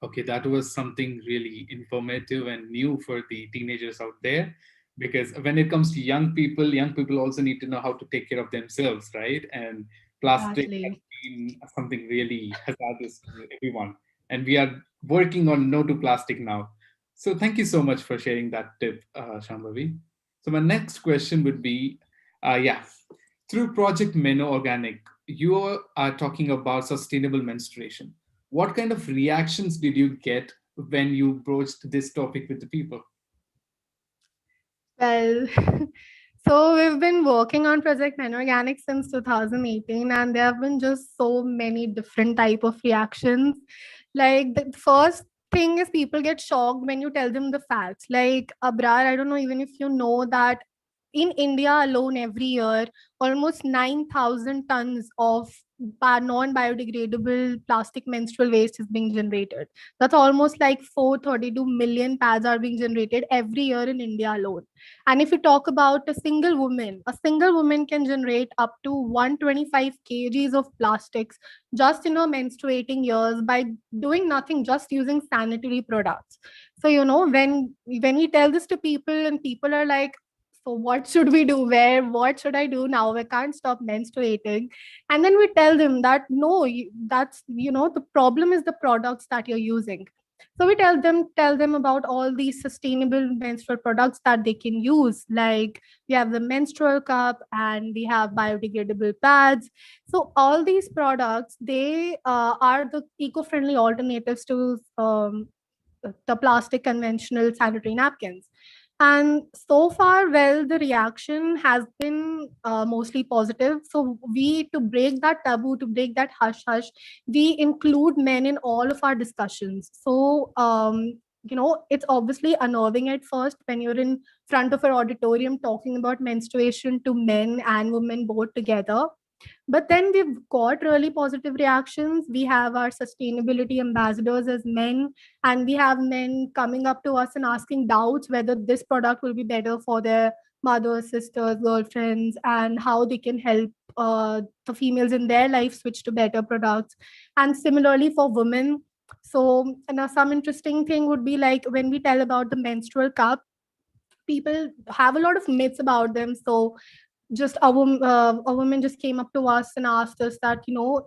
Okay, that was something really informative and new for the teenagers out there. Because when it comes to young people also need to know how to take care of themselves, right? And plastic has Exactly. been something really hazardous to everyone. And we are working on no to plastic now. So thank you so much for sharing that tip, Shambhavi. So my next question would be, yeah, through Project Meno Organic, you are talking about sustainable menstruation. What kind of reactions did you get when you broached this topic with the people? Well, so we've been working on Project Men Organic since 2018, and there have been just so many different type of reactions. Like the first thing is people get shocked when you tell them the facts. Like Abrar, I don't know even if you know that in India alone every year, almost 9,000 tons of non-biodegradable plastic menstrual waste is being generated. That's almost like 432 million pads are being generated every year in India alone. And if you talk about a single woman can generate up to 125 kgs of plastics just in her menstruating years by doing nothing, just using sanitary products. So when we tell this to people and people are like, so what should we do, what should I do now, I can't stop menstruating, and then we tell them that no, that's the problem is the products that you're using. So we tell them about all these sustainable menstrual products that they can use, like we have the menstrual cup and we have biodegradable pads. So all these products, they are the eco-friendly alternatives to the plastic conventional sanitary napkins. And so far, well, the reaction has been mostly positive. So we, to break that taboo, to break that hush hush, we include men in all of our discussions. So it's obviously unnerving at first when you're in front of an auditorium talking about menstruation to men and women both together, but then we've got really positive reactions. We have our sustainability ambassadors as men, and we have men coming up to us and asking doubts whether this product will be better for their mothers, sisters, girlfriends, and how they can help the females in their life switch to better products. And similarly for women. So, some interesting thing would be like when we tell about the menstrual cup, people have a lot of myths about them. So just a woman just came up to us and asked us that,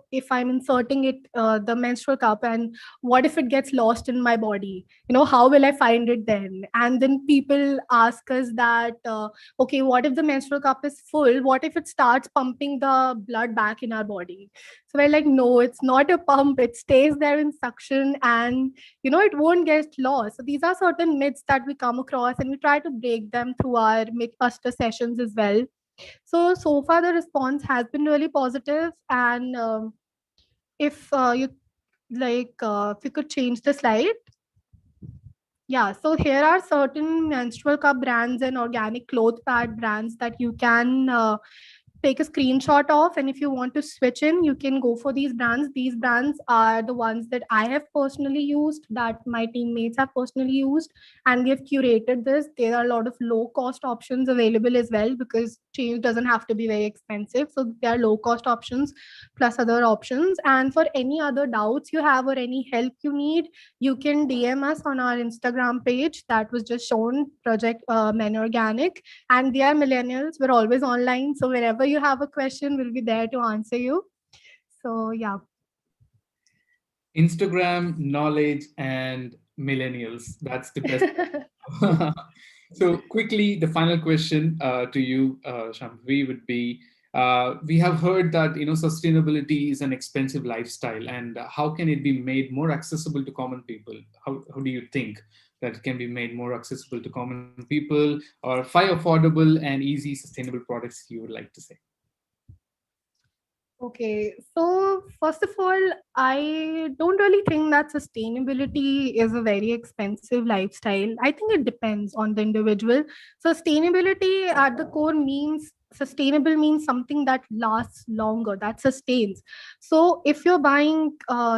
if I'm inserting it, the menstrual cup, and what if it gets lost in my body, how will I find it then? And then people ask us that, okay, what if the menstrual cup is full, what if it starts pumping the blood back in our body? So we're like, no, it's not a pump, it stays there in suction, and it won't get lost. So these are certain myths that we come across, and we try to break them through our mythbuster sessions as well. So far the response has been really positive. And if you like, if you could change the slide. Yeah, so here are certain menstrual cup brands and organic cloth pad brands that you can take a screenshot of, and if you want to switch in, you can go for these brands are the ones that I have personally used, that my teammates have personally used, and we have curated this. There are a lot of low cost options available as well, because change doesn't have to be very expensive, so there are low cost options plus other options. And for any other doubts you have or any help you need, you can DM us on our Instagram page that was just shown, Project Men Organic, and they are millennials. We're always online, so whenever you have a question, we'll be there to answer you. So yeah. Instagram, knowledge, and millennials. That's the best. So quickly, the final question to you, Shambhavi, would be: we have heard that sustainability is an expensive lifestyle, and how can it be made more accessible to common people? How do you think that it can be made more accessible to common people, or 5 affordable and easy sustainable products you would like to say? Okay, so first of all, I don't really think that sustainability is a very expensive lifestyle. I think it depends on the individual. Sustainability at the core means sustainable means something that lasts longer, that sustains. So if you're buying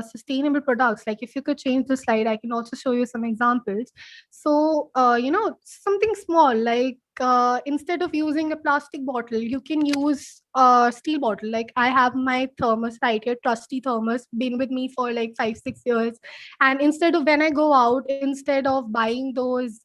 sustainable products, like if you could change the slide, I can also show you some examples. So, something small like instead of using a plastic bottle, you can use a steel bottle. Like I have my thermos right here, trusty thermos, been with me for like 5-6 years. And instead of, when I go out, instead of buying those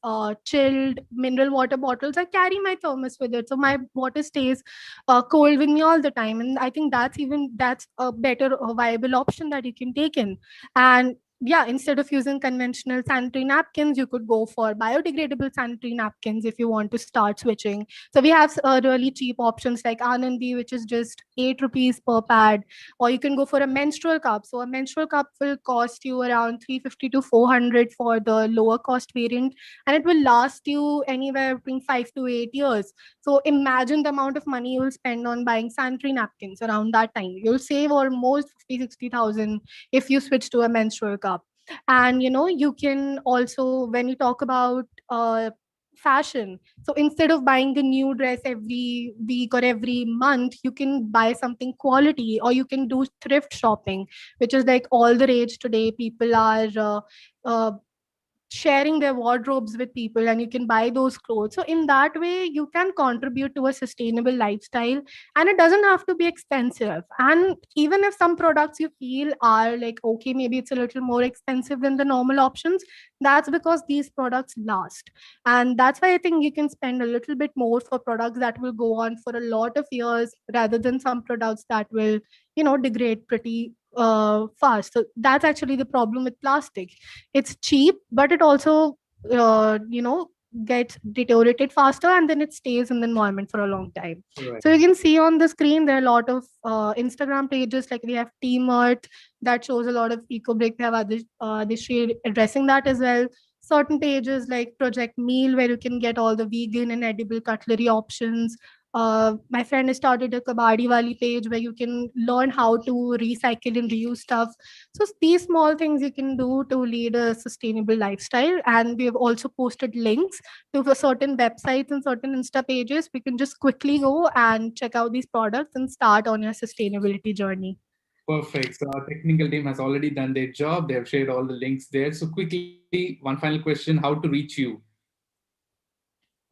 chilled mineral water bottles, I carry my thermos with it, so my water stays cold with me all the time. And I think that's a better, viable option that you can take in. And yeah, instead of using conventional sanitary napkins, you could go for biodegradable sanitary napkins if you want to start switching. So we have really cheap options like Anandi, which is just 8 rupees per pad, or you can go for a menstrual cup. So a menstrual cup will cost you around 350 to 400 for the lower cost variant, and it will last you anywhere between 5 to 8 years. So imagine the amount of money you will spend on buying sanitary napkins around that time. You'll save almost 50-60,000 if you switch to a menstrual cup. And you can also, when you talk about fashion. So instead of buying a new dress every week or every month, you can buy something quality, or you can do thrift shopping, which is like all the rage today. People are uh, sharing their wardrobes with people, and you can buy those clothes. So in that way you can contribute to a sustainable lifestyle, and it doesn't have to be expensive. And even if some products you feel are like, okay, maybe it's a little more expensive than the normal options, that's because these products last. And that's why I think you can spend a little bit more for products that will go on for a lot of years, rather than some products that will, degrade pretty fast. So that's actually the problem with plastic. It's cheap, but it also gets deteriorated faster, and then it stays in the environment for a long time. Right. So you can see on the screen there are a lot of Instagram pages, like we have Team Earth that shows a lot of eco break. We have other shade addressing that as well. Certain pages like Project Meal, where you can get all the vegan and edible cutlery options. My friend has started a Kabadi Wali page where you can learn how to recycle and reuse stuff. So these small things you can do to lead a sustainable lifestyle. And we have also posted links to certain websites and certain Insta pages. We can just quickly go and check out these products and start on your sustainability journey. Perfect. So our technical team has already done their job. They have shared all the links there. So quickly, one final question: how to reach you?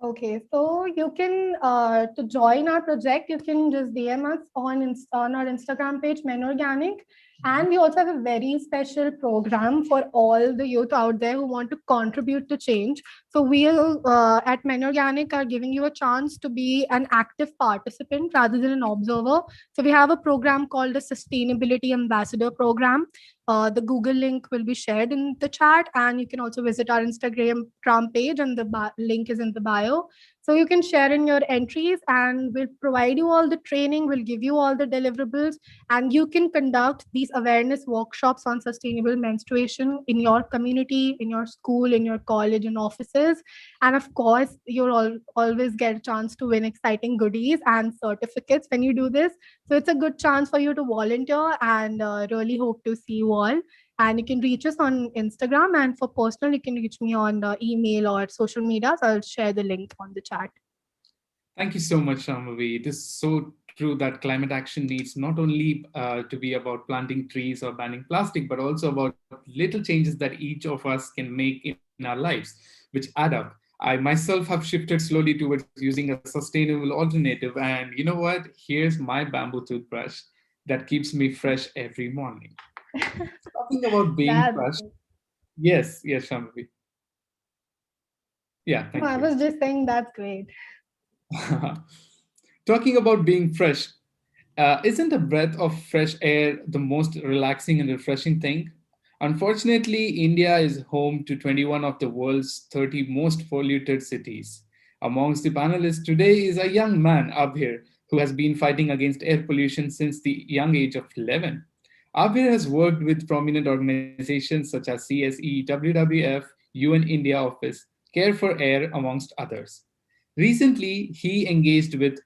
Okay, so you can to join our project, you can just DM us on our Instagram page, Men Organic, and we also have a very special program for all the youth out there who want to contribute to change. So we'll at Men Organic are giving you a chance to be an active participant rather than an observer. So we have a program called the Sustainability Ambassador Program. The Google link will be shared in the chat, and you can also visit our Instagram page, and the link is in the bio. So you can share in your entries, and we'll provide you all the training, we'll give you all the deliverables, and you can conduct these awareness workshops on sustainable menstruation in your community, in your school, in your college and offices. And of course, you'll always get a chance to win exciting goodies and certificates when you do this. So it's a good chance for you to volunteer, and really hope to see you all. And you can reach us on Instagram, and for personal, you can reach me on email or social media. So I'll share the link on the chat. Thank you so much, Shambhavi. It is so true that climate action needs not only to be about planting trees or banning plastic, but also about little changes that each of us can make in our lives, which add up. I myself have shifted slowly towards using a sustainable alternative. And you know what? Here's my bamboo toothbrush that keeps me fresh every morning. Talking about being That's fresh. it. Yes, Shambhavi. Yeah, No, thank I you. was just saying that's great. Talking about being fresh, isn't a breath of fresh air the most relaxing and refreshing thing? Unfortunately, India is home to 21 of the world's 30 most polluted cities. Amongst the panelists today is a young man, Abhir, who has been fighting against air pollution since the young age of 11. Abhir has worked with prominent organizations such as CSE, WWF, UN India Office, Care for Air, amongst others. Recently, he engaged with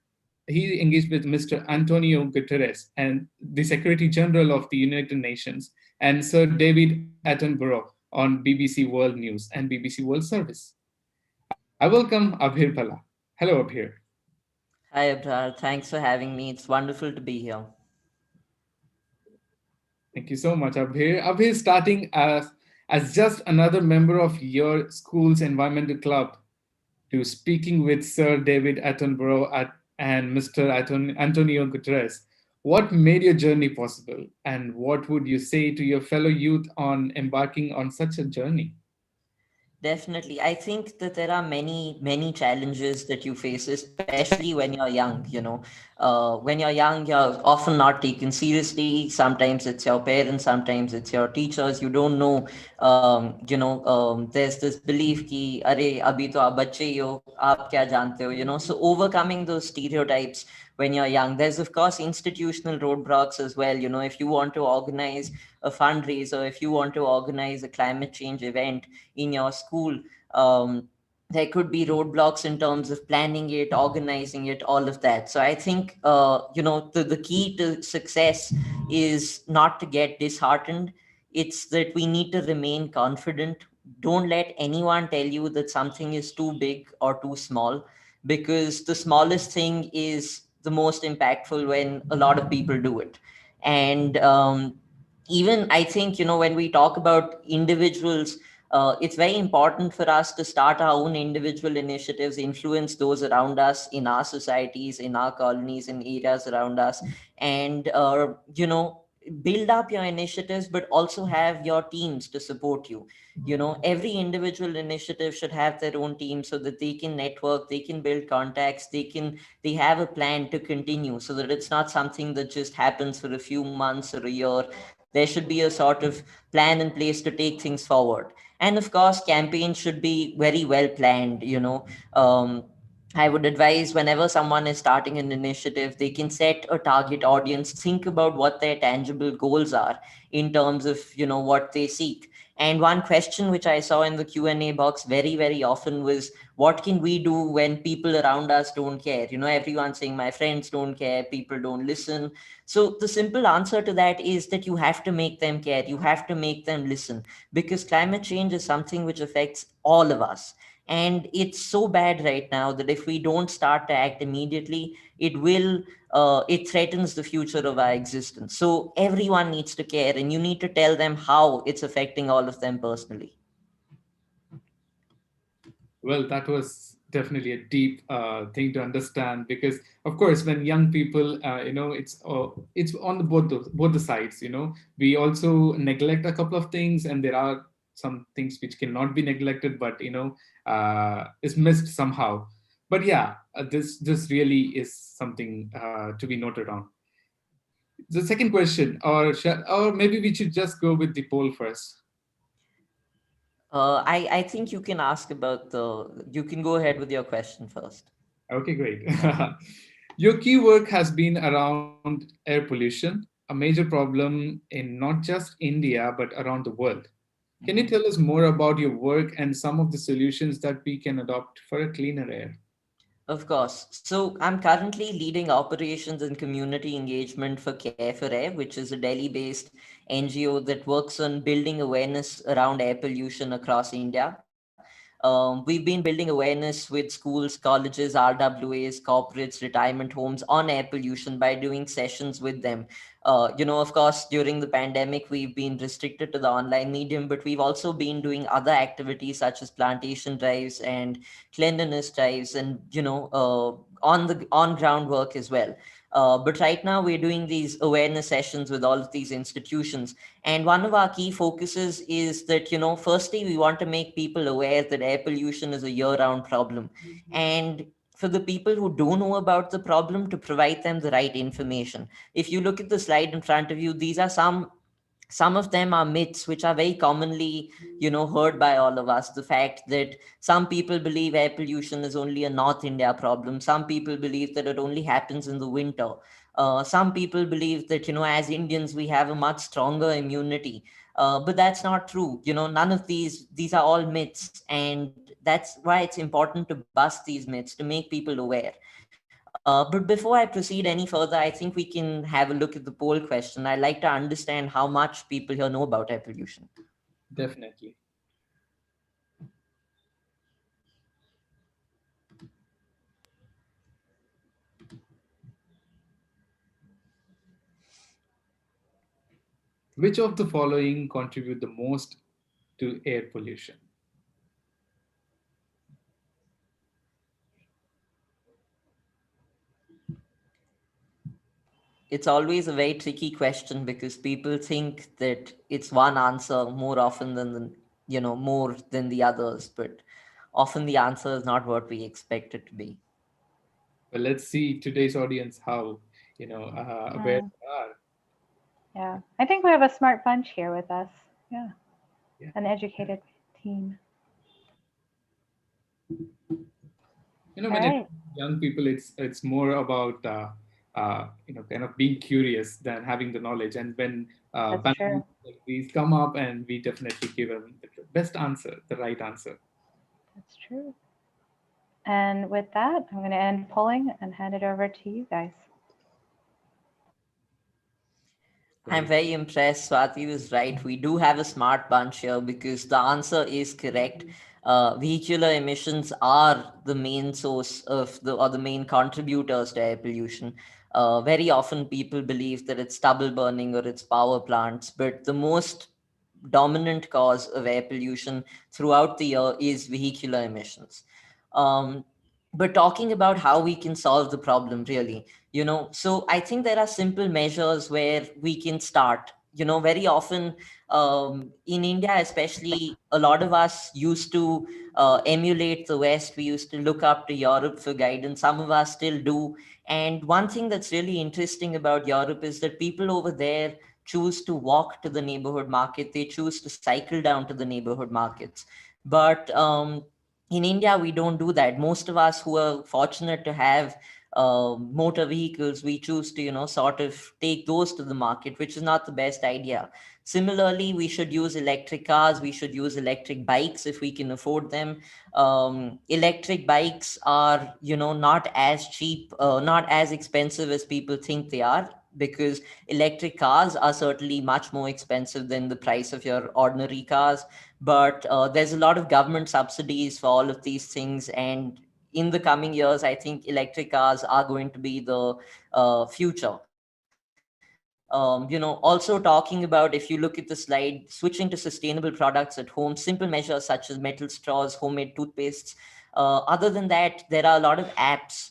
Mr. Antonio Guterres and the Secretary General of the United Nations and Sir David Attenborough on BBC World News and BBC World Service. I welcome Abhir Pala. Hello, Abhir. Hi, Abrar. Thanks for having me. It's wonderful to be here. Thank you so much, Abhir. Abhir, starting as just another member of your school's environmental club to speaking with Sir David Attenborough and Mr. Antonio Guterres. What made your journey possible, and what would you say to your fellow youth on embarking on such a journey? Definitely. I think that there are many, many challenges that you face, especially when you're young. When you're young, you're often not taken seriously. Sometimes it's your parents, sometimes it's your teachers. You don't know. There's this belief ki, "Arey, abhi to aap bacche hi ho, aap kya jante ho?" So overcoming those stereotypes when you're young. There's of course institutional roadblocks as well. If you want to organize a fundraiser, if you want to organize a climate change event in your school, there could be roadblocks in terms of planning it, organizing it, all of that. So I think the key to success is not to get disheartened. It's that we need to remain confident. don't let anyone tell you that something is too big or too small, because the smallest thing is the most impactful when a lot of people do it. And even I think, when we talk about individuals, it's very important for us to start our own individual initiatives, influence those around us in our societies, in our colonies, in areas around us, and build up your initiatives, but also have your teams to support you. Every individual initiative should have their own team, so that they can network, they can build contacts, they have a plan to continue, so that it's not something that just happens for a few months or a year. There should be a sort of plan in place to take things forward. And of course, campaigns should be very well planned. I would advise, whenever someone is starting an initiative, they can set a target audience, think about what their tangible goals are in terms of, what they seek. And one question which I saw in the Q&A box very, very often was, what can we do when people around us don't care? Everyone's saying, my friends don't care, people don't listen. So the simple answer to that is that you have to make them care, you have to make them listen, because climate change is something which affects all of us. And it's so bad right now that if we don't start to act immediately, it threatens the future of our existence. So everyone needs to care, and you need to tell them how it's affecting all of them personally. Well, that was definitely a deep thing to understand, because, of course, when young people, it's on the both the sides. We also neglect a couple of things, and there are some things which cannot be neglected, but is missed somehow. But yeah, this really is something to be noted on. The second question, or maybe we should just go with the poll first. I think you can go ahead with your question first. Okay, great. Your key work has been around air pollution, a major problem in not just India, but around the world. Can you tell us more about your work and some of the solutions that we can adopt for a cleaner air? Of course. So I'm currently leading operations and community engagement for Care for Air, which is a Delhi-based NGO that works on building awareness around air pollution across India. We've been building awareness with schools, colleges, RWAs, corporates, retirement homes on air pollution by doing sessions with them. Of course, during the pandemic, we've been restricted to the online medium, but we've also been doing other activities such as plantation drives and cleanliness drives, and on the on ground work as well. But right now, we're doing these awareness sessions with all of these institutions. And one of our key focuses is that, firstly, we want to make people aware that air pollution is a year round problem. And for the people who don't know about the problem, to provide them the right information. If you look at the slide in front of you, these are some of them are myths which are very commonly heard by all of us. The fact that some people believe air pollution is only a North India problem, some people believe that it only happens in the winter, some people believe that as Indians we have a much stronger immunity, but that's not true. None of these are all myths, and that's why it's important to bust these myths, to make people aware. But before I proceed any further, I think we can have a look at the poll question. I'd like to understand how much people here know about air pollution. Definitely. Which of the following contribute the most to air pollution? It's always a very tricky question, because people think that it's one answer more often more than the others, but often the answer is not what we expect it to be. Well, let's see today's audience how aware Yeah. they are. Yeah. I think we have a smart bunch here with us. Yeah. Yeah. An educated team. All When it's right. young people, it's more about kind of being curious than having the knowledge. And when That's true. panels like these come up, and we definitely give them the best answer, the right answer. That's true. And with that, I'm going to end polling and hand it over to you guys. I'm very impressed. Swati was right. We do have a smart bunch here because the answer is correct. Vehicular emissions are the main source of the main contributors to air pollution. Very often people believe that it's stubble burning or it's power plants, but the most dominant cause of air pollution throughout the year is vehicular emissions. Um, but talking about how we can solve the problem, really, so I think there are simple measures where we can start. Very often in India, especially, a lot of us used to emulate the West. We used to look up to Europe for guidance. Some of us still do. And one thing that's really interesting about Europe is that people over there choose to walk to the neighborhood market, they choose to cycle down to the neighborhood markets. But in India, we don't do that. Most of us who are fortunate to have motor vehicles, we choose to, sort of take those to the market, which is not the best idea. Similarly, we should use electric cars, we should use electric bikes if we can afford them. Electric bikes are, not as cheap, not as expensive as people think they are, because electric cars are certainly much more expensive than the price of your ordinary cars. But there's a lot of government subsidies for all of these things. And in the coming years, I think electric cars are going to be the future. Also talking about, if you look at the slide, switching to sustainable products at home, simple measures such as metal straws, homemade toothpastes. Other than that, there are a lot of apps.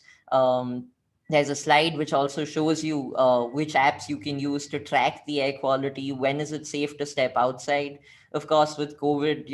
There's a slide which also shows you which apps you can use to track the air quality. When is it safe to step outside? Of course, with COVID,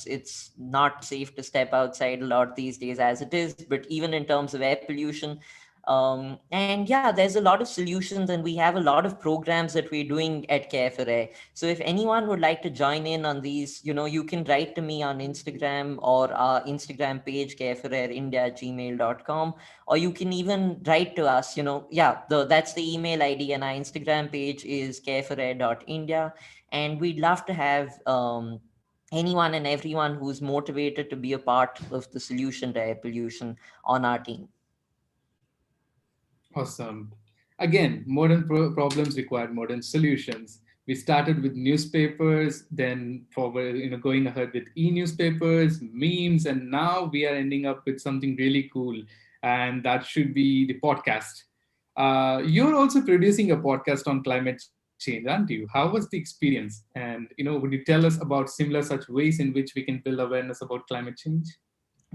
it's not safe to step outside a lot these days as it is. But even in terms of air pollution, and yeah, there's a lot of solutions, and we have a lot of programs that we're doing at Care for Air. So if anyone would like to join in on these, you can write to me on Instagram or our Instagram page, careforarindia@gmail.com, or you can even write to us. Yeah, that's the email ID, and our Instagram page is careforair.india, and we'd love to have anyone and everyone who's motivated to be a part of the solution to air pollution on our team. Awesome. Again, modern problems require modern solutions. We started with newspapers, then forward, going ahead with e-newspapers, memes, and now we are ending up with something really cool, and that should be the podcast. You're also producing a podcast on climate change, aren't you? How was the experience? And would you tell us about similar such ways in which we can build awareness about climate change?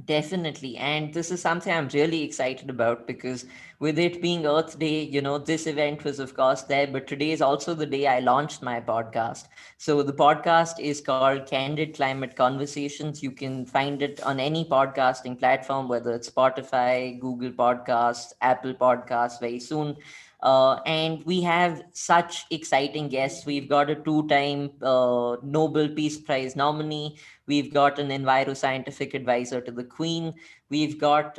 Definitely. And this is something I'm really excited about because with it being Earth Day, this event was, of course, there, but today is also the day I launched my podcast. So the podcast is called Candid Climate Conversations. You can find it on any podcasting platform, whether it's Spotify, Google Podcasts, Apple Podcasts, very soon. And we have such exciting guests. We've got a two-time Nobel Peace Prize nominee. We've got an enviro-scientific advisor to the Queen. We've got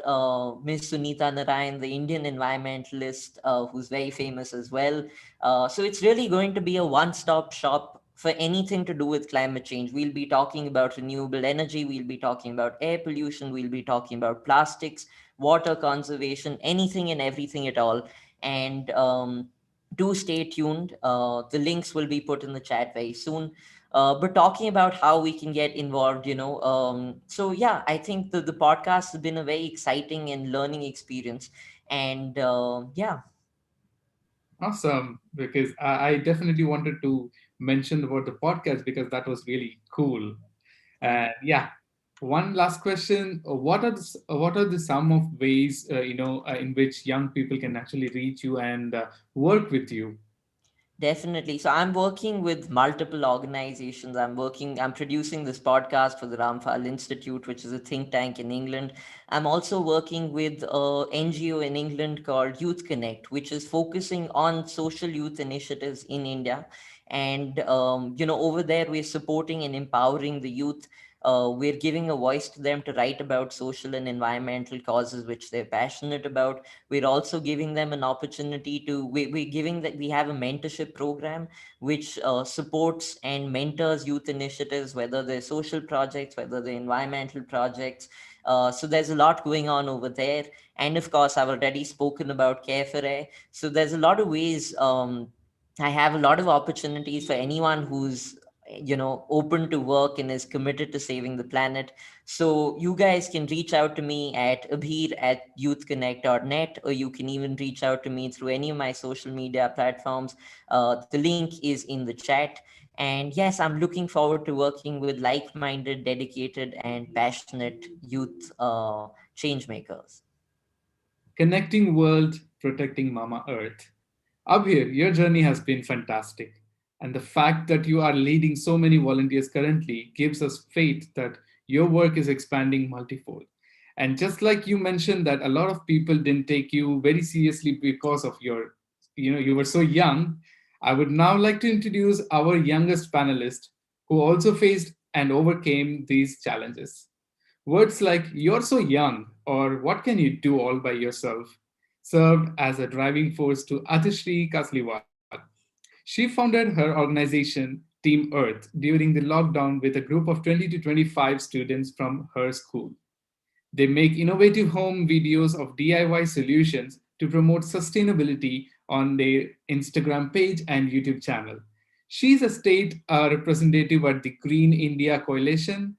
Miss Sunita Narayan, the Indian environmentalist, who's very famous as well. So it's really going to be a one-stop shop for anything to do with climate change. We'll be talking about renewable energy. We'll be talking about air pollution. We'll be talking about plastics, water conservation, anything and everything at all. And do stay tuned. The links will be put in the chat very soon. But talking about how we can get involved, so yeah, I think the podcast has been a very exciting and learning experience. And yeah. Awesome, because I definitely wanted to mention about the podcast because that was really cool. And yeah, one last question: what are the some of ways in which young people can actually reach you and work with you? Definitely. So I'm working with multiple organizations. I'm producing this podcast for the Ramphal Institute, which is a think tank in England. I'm also working with an NGO in England called Youth Connect, which is focusing on social youth initiatives in India. And, over there, we're supporting and empowering the youth. We're giving a voice to them to write about social and environmental causes which they're passionate about. We're also giving them an opportunity to we're giving that we have a mentorship program which supports and mentors youth initiatives, whether they're social projects, whether they're environmental projects. So there's a lot going on over there. And of course, I've already spoken about Care for Air. So there's a lot of ways I have a lot of opportunities for anyone who's open to work and is committed to saving the planet. So you guys can reach out to me at abhir@youthconnect.net, or you can even reach out to me through any of my social media platforms. The link is in the chat. And yes, I'm looking forward to working with like-minded, dedicated, and passionate youth change makers. Connecting world, protecting Mama Earth. Abhir, your journey has been fantastic. And the fact that you are leading so many volunteers currently gives us faith that your work is expanding multifold. And just like you mentioned that a lot of people didn't take you very seriously because of you were so young, I would now like to introduce our youngest panelist who also faced and overcame these challenges. Words like "you're so young" or "what can you do all by yourself" served as a driving force to Atishri Kasliwal. She founded her organization, Team Earth, during the lockdown with a group of 20 to 25 students from her school. They make innovative home videos of DIY solutions to promote sustainability on their Instagram page and YouTube channel. She's a state representative at the Green India Coalition.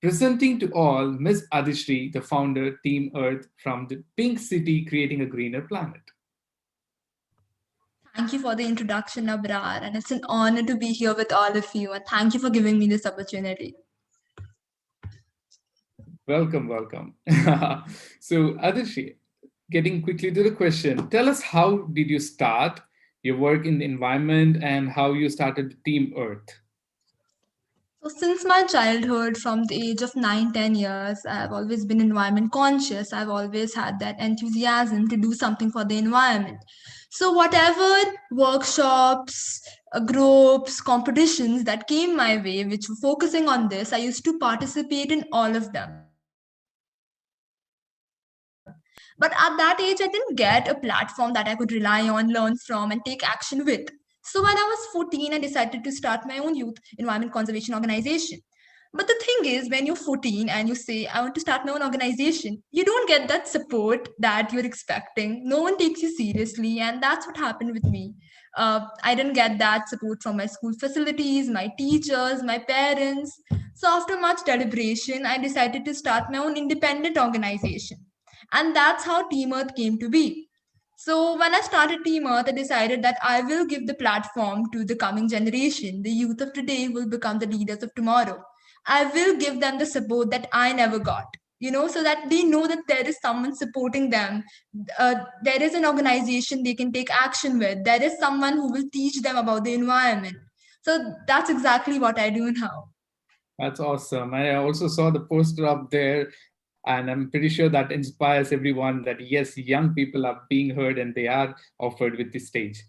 Presenting to all, Ms. Adishri, the founder, Team Earth, from the Pink City, creating a greener planet. Thank you for the introduction, Abrar, and it's an honor to be here with all of you. And thank you for giving me this opportunity. Welcome, welcome. So, Adishri, getting quickly to the question, tell us, how did you start your work in the environment and how you started Team Earth? So since my childhood, from the age of 9, 10 years, I've always been environment conscious. I've always had that enthusiasm to do something for the environment. So whatever workshops, groups, competitions that came my way, which were focusing on this, I used to participate in all of them. But at that age, I didn't get a platform that I could rely on, learn from, and take action with. So when I was 14, I decided to start my own youth environment conservation organization. But the thing is, when you're 14 and you say, I want to start my own organization, you don't get that support that you're expecting. No one takes you seriously. And that's what happened with me. I didn't get that support from my school facilities, my teachers, my parents. So after much deliberation, I decided to start my own independent organization. And that's how Team Earth came to be. So when I started Team Earth, I decided that I will give the platform to the coming generation. The youth of today will become the leaders of tomorrow. I will give them the support that I never got, so that they know that there is someone supporting them. There is an organization they can take action with. There is someone who will teach them about the environment. So that's exactly what I do now. That's awesome. I also saw the poster up there, and I'm pretty sure that inspires everyone that yes, young people are being heard and they are offered with this stage.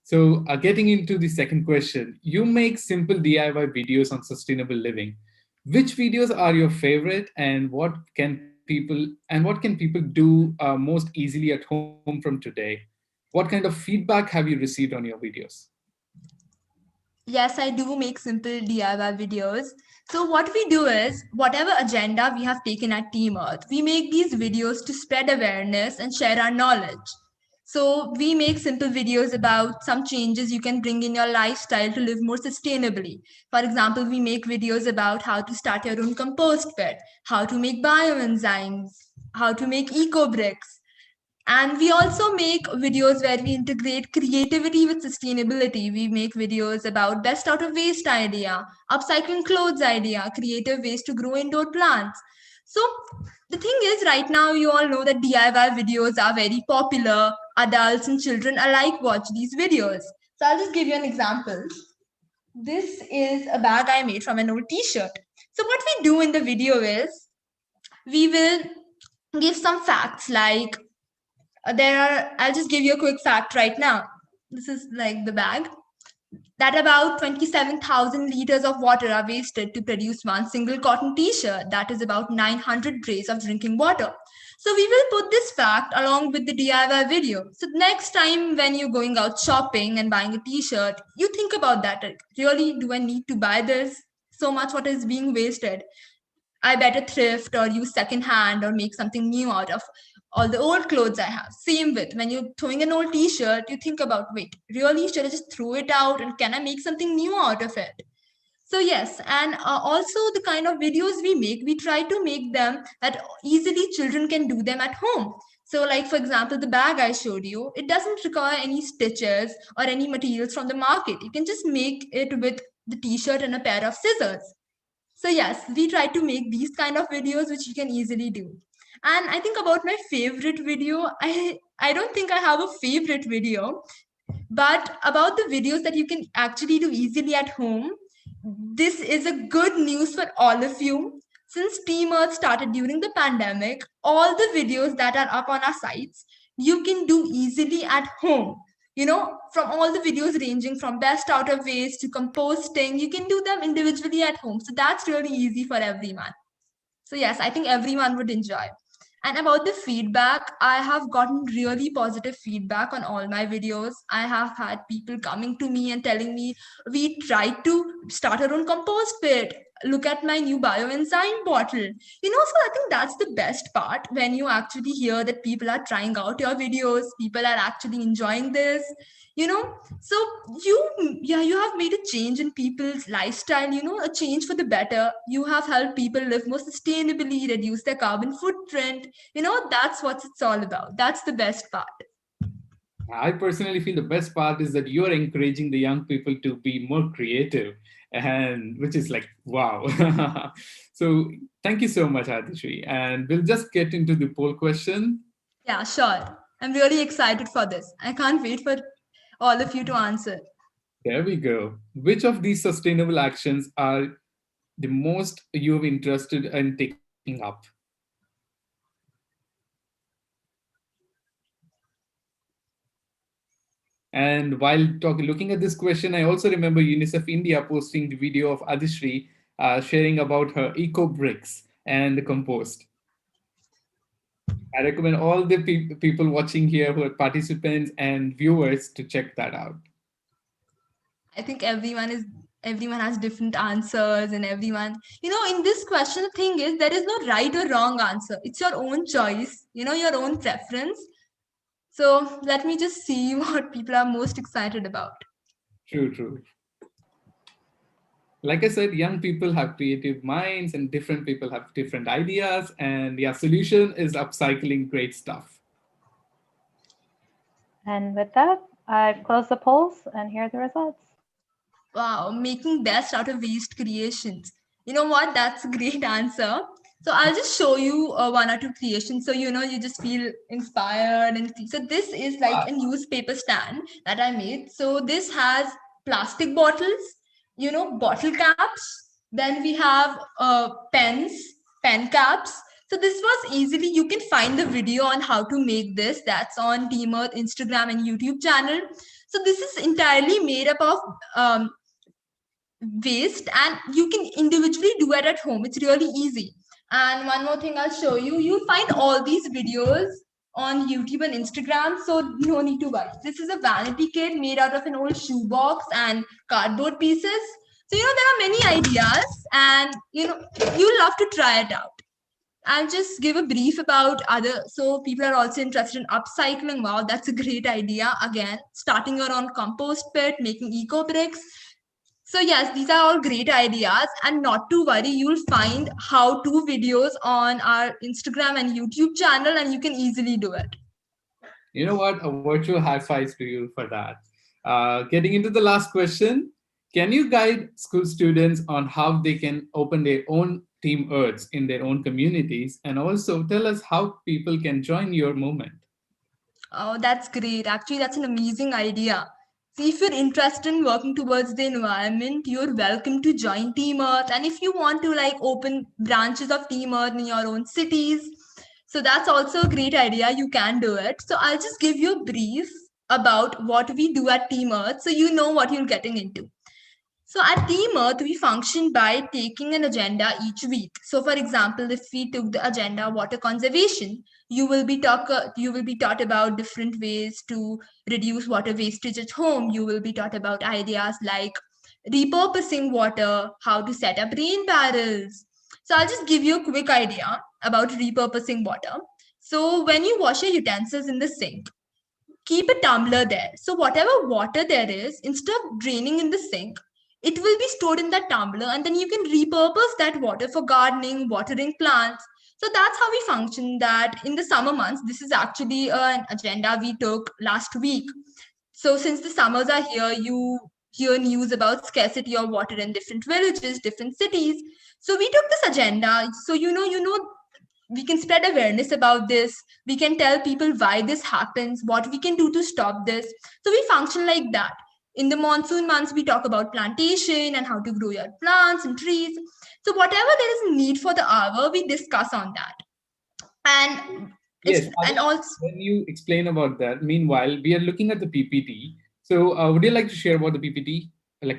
So, getting into the second question, you make simple DIY videos on sustainable living. Which videos are your favorite, and what can people do most easily at home from today? What kind of feedback have you received on your videos? Yes, I do make simple DIY videos. So what we do is, whatever agenda we have taken at Team Earth, we make these videos to spread awareness and share our knowledge. So we make simple videos about some changes you can bring in your lifestyle to live more sustainably. For example, we make videos about how to start your own compost pit, how to make bioenzymes, how to make eco bricks. And we also make videos where we integrate creativity with sustainability. We make videos about best out of waste idea, upcycling clothes idea, creative ways to grow indoor plants. So the thing is, right now, you all know that DIY videos are very popular. Adults and children alike watch these videos. So I'll just give you an example. This is a bag I made from an old t-shirt. So what we do in the video is, we will give some facts like, I'll just give you a quick fact right now. This is like the bag. That about 27,000 liters of water are wasted to produce one single cotton t-shirt. That is about 900 trays of drinking water. So we will put this fact along with the DIY video. So next time when you're going out shopping and buying a t-shirt, you think about that. Like, really, do I need to buy this? So much water is being wasted. I better thrift or use second hand or make something new out of all the old clothes I have. Same with when you're throwing an old t-shirt, you think about, wait, really, should I just throw it out and can I make something new out of it? So yes, and also the kind of videos we make, we try to make them that easily children can do them at home. So like, for example, the bag I showed you, it doesn't require any stitches or any materials from the market. You can just make it with the t-shirt and a pair of scissors. So yes, we try to make these kind of videos which you can easily do. And I think about my favorite video, I don't think I have a favorite video, but about the videos that you can actually do easily at home, this is a good news for all of you. Since Team Earth started during the pandemic, all the videos that are up on our sites, you can do easily at home. You know, from all the videos ranging from best out of waste to composting, you can do them individually at home. So that's really easy for everyone. So yes, I think everyone would enjoy. And about the feedback, I have gotten really positive feedback on all my videos. I have had people coming to me and telling me, we tried to start our own compost pit. Look at my new bioenzyme bottle. You know, so I think that's the best part when you actually hear that people are trying out your videos, people are actually enjoying this, you know. So you have made a change in people's lifestyle, you know, a change for the better. You have helped people live more sustainably, reduce their carbon footprint. You know, that's what it's all about. That's the best part. I personally feel the best part is that you're encouraging the young people to be more creative, and which is like, wow. So thank you so much, Adishri. And we'll just get into the poll question. Yeah, sure. I'm really excited for this. I can't wait for all of you to answer. There we go. Which of these sustainable actions are the most you've interested in taking up? And while looking at this question, I also remember UNICEF India posting the video of Adishri sharing about her eco bricks and the compost. I recommend all the people watching here who are participants and viewers to check that out. I think everyone has different answers, and everyone, you know, in this question, the thing is there is no right or wrong answer. It's your own choice, you know, your own preference. So let me just see what people are most excited about. True, true. Like I said, young people have creative minds and different people have different ideas. And yeah, solution is upcycling great stuff. And with that, I've closed the polls and here are the results. Wow, making best out of waste creations. You know what? That's a great answer. So I'll just show you one or two creations. So, you know, you just feel inspired. And so this is like a newspaper stand that I made. So this has plastic bottles, you know, bottle caps. Then we have pens, pen caps. So this was easily, you can find the video on how to make this. That's on Team Earth Instagram and YouTube channel. So this is entirely made up of waste, and you can individually do it at home. It's really easy. And one more thing I'll show you, you'll find all these videos on YouTube and Instagram, so no need to worry. This is a vanity kit made out of an old shoebox and cardboard pieces. So, you know, there are many ideas, and, you know, you'll love to try it out. I'll just give a brief about other. So people are also interested in upcycling. Wow, that's a great idea. Again, starting your own compost pit, making eco bricks. So yes, these are all great ideas, and not to worry, you'll find how-to videos on our Instagram and YouTube channel, and you can easily do it. You know what? A virtual high fives to you for that. Getting into the last question, can you guide school students on how they can open their own Team Earths in their own communities, and also tell us how people can join your movement? Oh, that's great. Actually, that's an amazing idea. See, if you're interested in working towards the environment, you're welcome to join Team Earth. And if you want to like open branches of Team Earth in your own cities, so that's also a great idea. You can do it. So I'll just give you a brief about what we do at Team Earth so you know what you're getting into. So at Team Earth, we function by taking an agenda each week. So for example, if we took the agenda water conservation, you will be taught about different ways to reduce water wastage at home. You will be taught about ideas like repurposing water, how to set up rain barrels. So I'll just give you a quick idea about repurposing water. So when you wash your utensils in the sink, keep a tumbler there. So whatever water there is, instead of draining in the sink, it will be stored in that tumbler, and then you can repurpose that water for gardening, watering plants. So that's how we function. That in the summer months, this is actually an agenda we took last week. So since the summers are here, you hear news about scarcity of water in different villages, different cities. So we took this agenda. So we can spread awareness about this. We can tell people why this happens, what we can do to stop this. So we function like that. In the monsoon months, we talk about plantation and how to grow your plants and trees. So whatever there is a need for the hour, we discuss on that. And Yes, and also, when you explain about that, meanwhile, we are looking at the PPT. So, would you like to share about the PPT?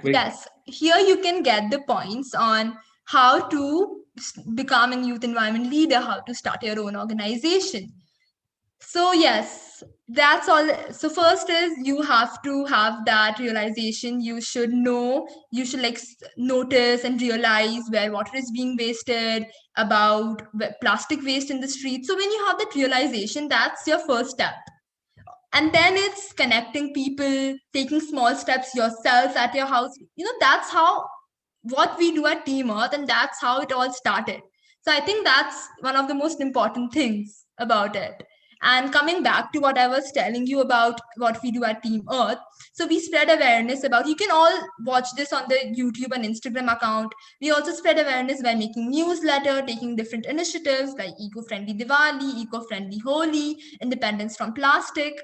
yes, here you can get the points on how to become a youth environment leader, how to start your own organization. So yes, that's all. So first is you have to have that realization. You should know, you should notice and realize where water is being wasted, about plastic waste in the street. So when you have that realization, that's your first step. And then it's connecting people, taking small steps yourself at your house. That's how what we do at Team Earth, and that's how it all started. So I think that's one of the most important things about it. And coming back to what I was telling you about what we do at Team Earth, so we spread awareness about, you can all watch this on the YouTube and Instagram account. We also spread awareness by making newsletter, taking different initiatives like eco-friendly Diwali, eco-friendly Holi, independence from plastic.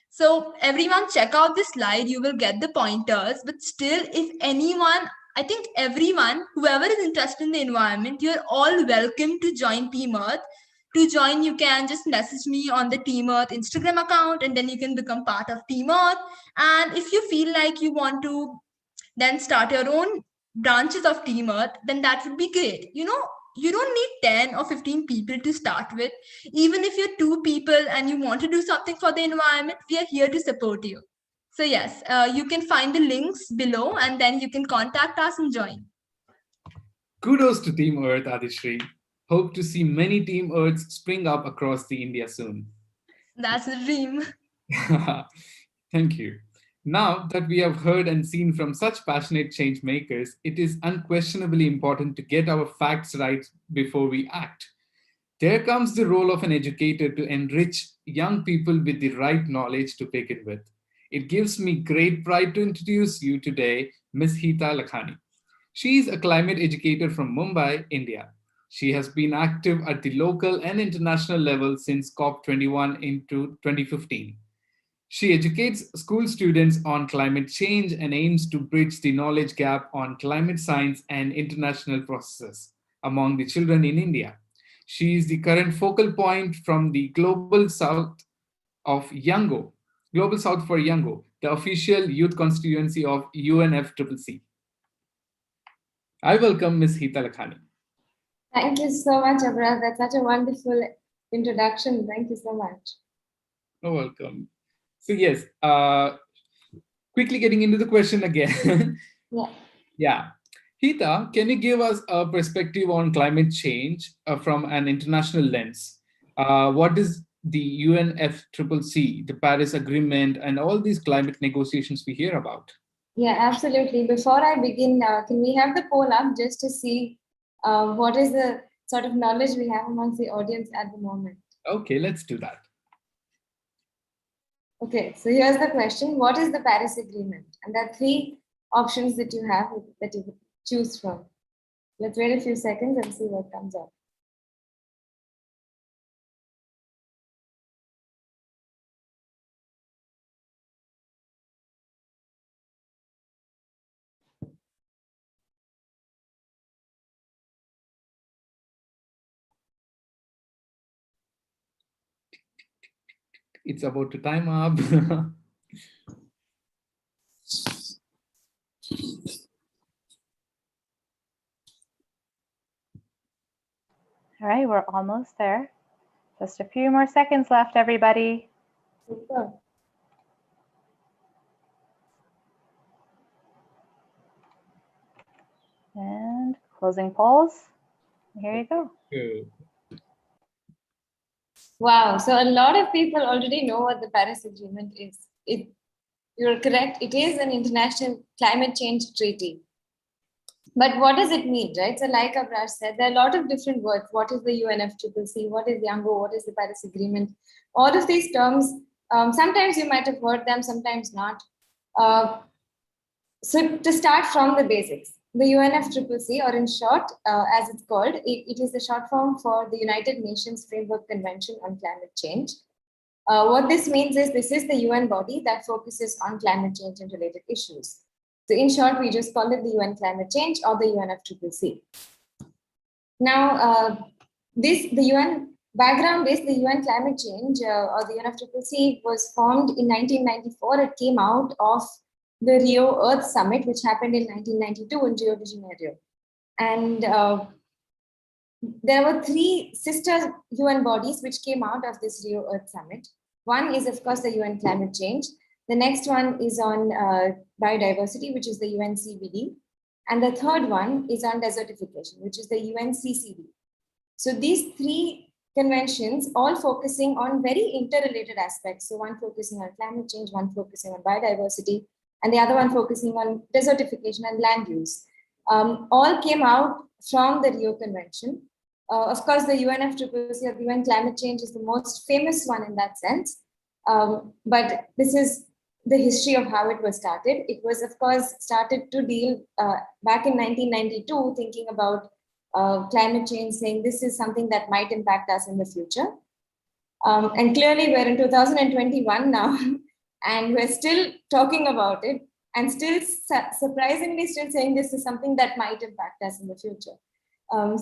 So everyone check out this slide, you will get the pointers. But still, if anyone, I think everyone, whoever is interested in the environment, you're all welcome to join Team Earth. To join, you can just message me on the Team Earth Instagram account, and then you can become part of Team Earth. And if you feel like you want to then start your own branches of Team Earth, then that would be great. You don't need 10 or 15 people to start with. Even if you're 2 people and you want to do something for the environment, we are here to support you. So yes, you can find the links below, and then you can contact us and join. Kudos to Team Earth, Adishri. Hope to see many Team Earths spring up across the India soon. That's the dream. Thank you. Now that we have heard and seen from such passionate change makers, it is unquestionably important to get our facts right before we act. There comes the role of an educator to enrich young people with the right knowledge to begin with. It gives me great pride to introduce you today, Ms. Hita Lakhani. She is a climate educator from Mumbai, India. She has been active at the local and international level since COP21 into 2015. She educates school students on climate change and aims to bridge the knowledge gap on climate science and international processes among the children in India. She is the current focal point from the Global South for Yango, the official youth constituency of UNFCCC. I welcome Ms. Hita Lakhani. Thank you so much, Abra. That's such a wonderful introduction. Thank you so much. You're welcome. So yes, quickly getting into the question again. Yeah. Hita, can you give us a perspective on climate change from an international lens? What is the UNFCCC, the Paris Agreement, and all these climate negotiations we hear about? Yeah, absolutely. Before I begin, can we have the poll up just to see what is the sort of knowledge we have amongst the audience at the moment? Okay, let's do that. Okay, so here's the question. What is the Paris Agreement? And there are 3 options that you have that you choose from. Let's wait a few seconds and see what comes up. It's about to time up. All right, we're almost there. Just a few more seconds left, everybody. Super. And closing polls. Here you go. Good. Wow. So a lot of people already know what the Paris Agreement is. You're correct. It is an international climate change treaty. But what does it mean, right? So like Abrar said, there are a lot of different words. What is the UNFCCC? What is Yango? What is the Paris Agreement? All of these terms, sometimes you might have heard them, sometimes not. So to start from the basics, the UNFCCC, or in short, as it's called, it is the short form for the United Nations Framework Convention on Climate Change. What this means is this is the UN body that focuses on climate change and related issues. So in short, we just call it the UN Climate Change or the UNFCCC. Now, the UN background is the UN Climate Change or the UNFCCC was formed in 1994. It came out of the Rio Earth Summit, which happened in 1992 in Rio de Janeiro. And there were three sister UN bodies which came out of this Rio Earth Summit. One is, of course, the UN Climate Change. The next one is on biodiversity, which is the UNCBD. And the third one is on desertification, which is the UNCCD. So these three conventions all focusing on very interrelated aspects. So one focusing on climate change, one focusing on biodiversity, and the other one focusing on desertification and land use. All came out from the Rio Convention. Of course, the UNFCCC or the UN Climate Change is the most famous one in that sense. But this is the history of how it was started. It was, of course, started to deal back in 1992, thinking about climate change, saying this is something that might impact us in the future. And clearly we're in 2021 now, and we're still talking about it and still surprisingly still saying this is something that might impact us in the future.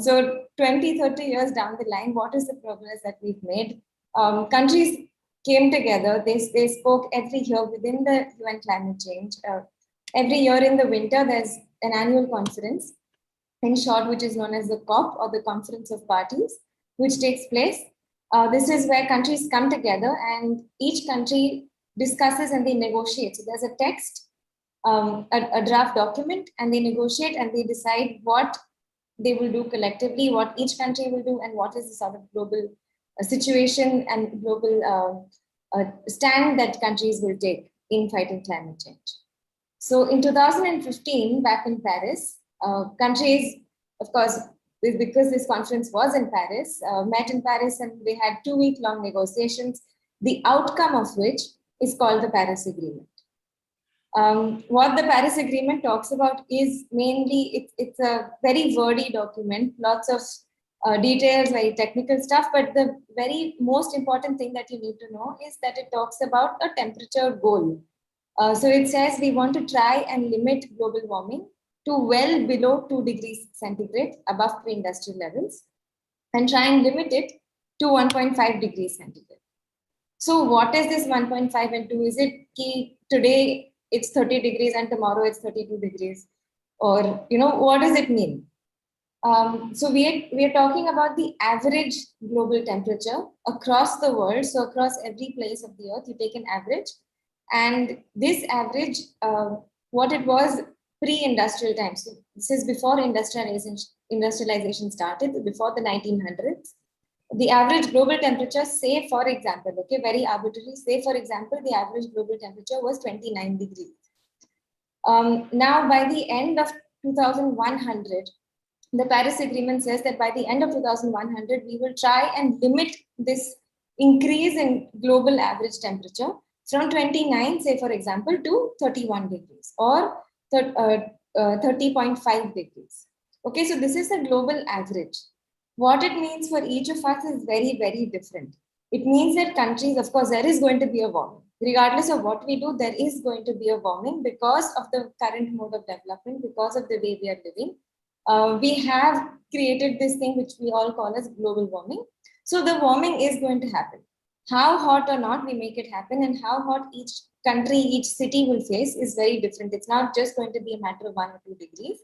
So 20, 30 years down the line, what is the progress that we've made? Countries came together, they spoke every year within the UN Climate Change. Every year in the winter, there's an annual conference, in short, which is known as the COP, or the Conference of Parties, which takes place. This is where countries come together and each country discusses and they negotiate. So there's a text, a draft document, and they negotiate and they decide what they will do collectively, what each country will do, and what is the sort of global situation and global stand that countries will take in fighting climate change. So in 2015, back in Paris, countries, of course, because this conference was in Paris, met in Paris, and they had 2-week-long negotiations, the outcome of which is called the Paris Agreement. What the Paris Agreement talks about is mainly, it's a very wordy document, lots of details, very technical stuff, but the very most important thing that you need to know is that it talks about a temperature goal. So it says we want to try and limit global warming to well below 2 degrees centigrade above pre-industrial levels, and try and limit it to 1.5 degrees centigrade. So what is this 1.5 and 2? Is it key today it's 30 degrees and tomorrow it's 32 degrees? Or, what does it mean? So we are talking about the average global temperature across the world. So across every place of the earth, you take an average. And this average, what it was pre-industrial times. So this is before industrialization started, before the 1900s. The average global temperature, say for example, okay, very arbitrary, say for example, the average global temperature was 29 degrees. Now by the end of 2100, the Paris Agreement says that by the end of 2100, we will try and limit this increase in global average temperature from 29, say for example, to 31 degrees or 30.5 degrees. Okay, so this is the global average. What it means for each of us is very, very different. It means that countries, of course, there is going to be a warming. Regardless of what we do, there is going to be a warming because of the current mode of development, because of the way we are living. We have created this thing which we all call as global warming. So the warming is going to happen. How hot or not we make it happen, and how hot each country, each city will face is very different. It's not just going to be a matter of 1 or 2 degrees.